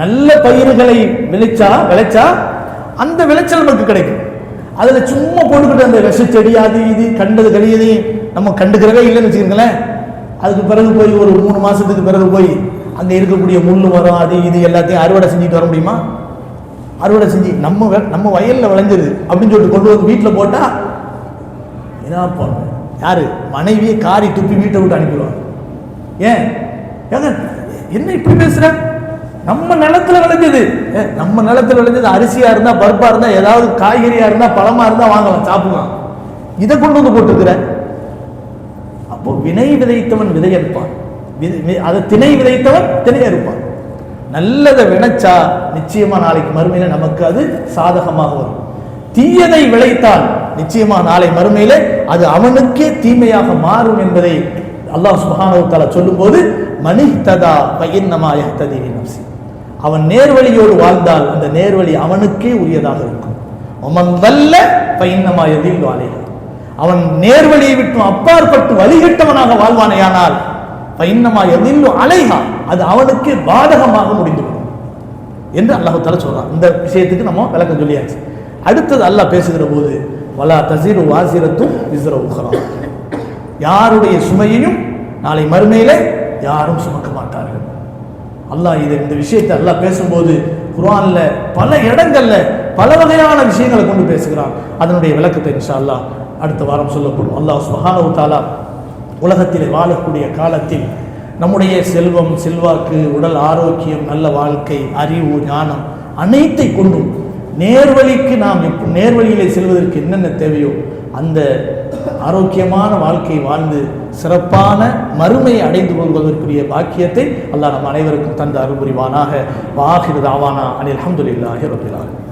நல்ல பயிர்களை விளைச்சா அந்த விளைச்சல் நமக்கு கிடைக்கும். அதுல சும்மா போட்டுக்கிட்டு அந்த விஷ செடி அது இது கண்டது கழியது நம்ம கண்டுக்கிறவே இல்லைன்னு வச்சுக்கோங்களேன். அதுக்கு பிறகு போய் ஒரு 3 மாசத்துக்கு பிறகு போய் அங்கே இருக்கக்கூடிய முள்ளு மரம் அது இது எல்லாத்தையும் அறுவடை செஞ்சுட்டு வர முடியுமா? அறுவடை செஞ்சு நம்ம வயல்ல விளைஞ்சிருது அப்படின்னு சொல்லிட்டு கொண்டு வந்து வீட்டில் போட்டா என்ன பண்ணும்? யாரு? மனைவியை காரி துப்பி வீட்டை விட்டு அனுப்பிடுவாங்க. ஏன் என்ன இப்படி பேசுற? நம்ம நிலத்துல விளைஞ்சது, நம்ம நிலத்துல விளைஞ்சது அரிசியா இருந்தா பருப்பா இருந்தா ஏதாவது காய்கறியா இருந்தா பழமா இருந்தா வாங்கலாம், சாப்பிடலாம். இதை கொண்டு வந்து போட்டுக்கிற. அப்போ வினை விதைத்தவன் விதை அறுப்பான், அதை திணை விதைத்தவன் திணை அறுப்பான். நல்லதை விளைச்சா நிச்சயமா நாளைக்கு மறுமையில நமக்கு அது சாதகமாக வரும். தீயதை விளைத்தால் நிச்சயமா நாளை மறுமையில அது அவனுக்கே தீமையாக மாறும் என்பதை அல்லாஹ் சுப்ஹானஹு வ தஆலா சொல்லும்போது, மனிஹ்ததா ஃபஇன்னமா யஹ்ததி லிநஃப்ஸி. அவன் நேர்வழியோடு வாழ்ந்தால் அந்த நேர்வழி அவனுக்கே உரியதாக இருக்கும். வமன் தல்ல ஃபஇன்னமா யதில்லு அலைஹா. அவன் நேர்வழியை விட்டு அப்பாற்பட்டு வழிகட்டவனாக வாழ்வானேயானால் ஃபஇன்னமா யதில்லு அலைஹா, அது அவனுக்கே பாதகமாக முடிந்துவிடும் என்று அல்லாஹ் தஆலா சொல்றான். இந்த விஷயத்துக்கு நம்ம விளக்கம் சொல்லியாச்சு. அடுத்தது அல்லாஹ் பேசுகிற போது, வலா தஸிரு வாஸிரத்தும் விஸ்ர உக்ரா. யாருடைய சுமையையும் நாளை மறுமையிலே யாரும் சுமக்க மாட்டார்கள். அல்லாஹ் இந்த விஷயத்தை அல்லாஹ் பேசும்போது குர்ஆன்ல பல இடங்கள்ல பல வகையான விஷயங்களை கொண்டு பேசுகிறான். அதனுடைய விளக்கத்தை இன்ஷா அல்லாஹ் அடுத்த வாரம் சொல்லப்படும். அல்லாஹ் சுப்ஹானஹு வ தஆலா உலகத்திலே வாழக்கூடிய காலத்தில் நம்முடைய செல்வம், செல்வாக்கு, உடல் ஆரோக்கியம், நல்ல வாழ்க்கை, அறிவு, ஞானம் அனைத்தை கொண்டும் நேர்வழிக்கு நாம் நேர்வழியிலே செல்வதற்கு என்னென்ன தேவையோ அந்த ஆரோக்கியமான வாழ்க்கை வாழ்ந்து சிறப்பான மறுமையை அடைந்து கொள்வதற்குரிய பாக்கியத்தை அல்லாஹ் நம் அனைவருக்கும் தந்த அருள் புரிவானாக. வாஹிரு தாவானா அனில் அல்ஹம்துலில்லாஹி ரப்பில் ஆலமீன்.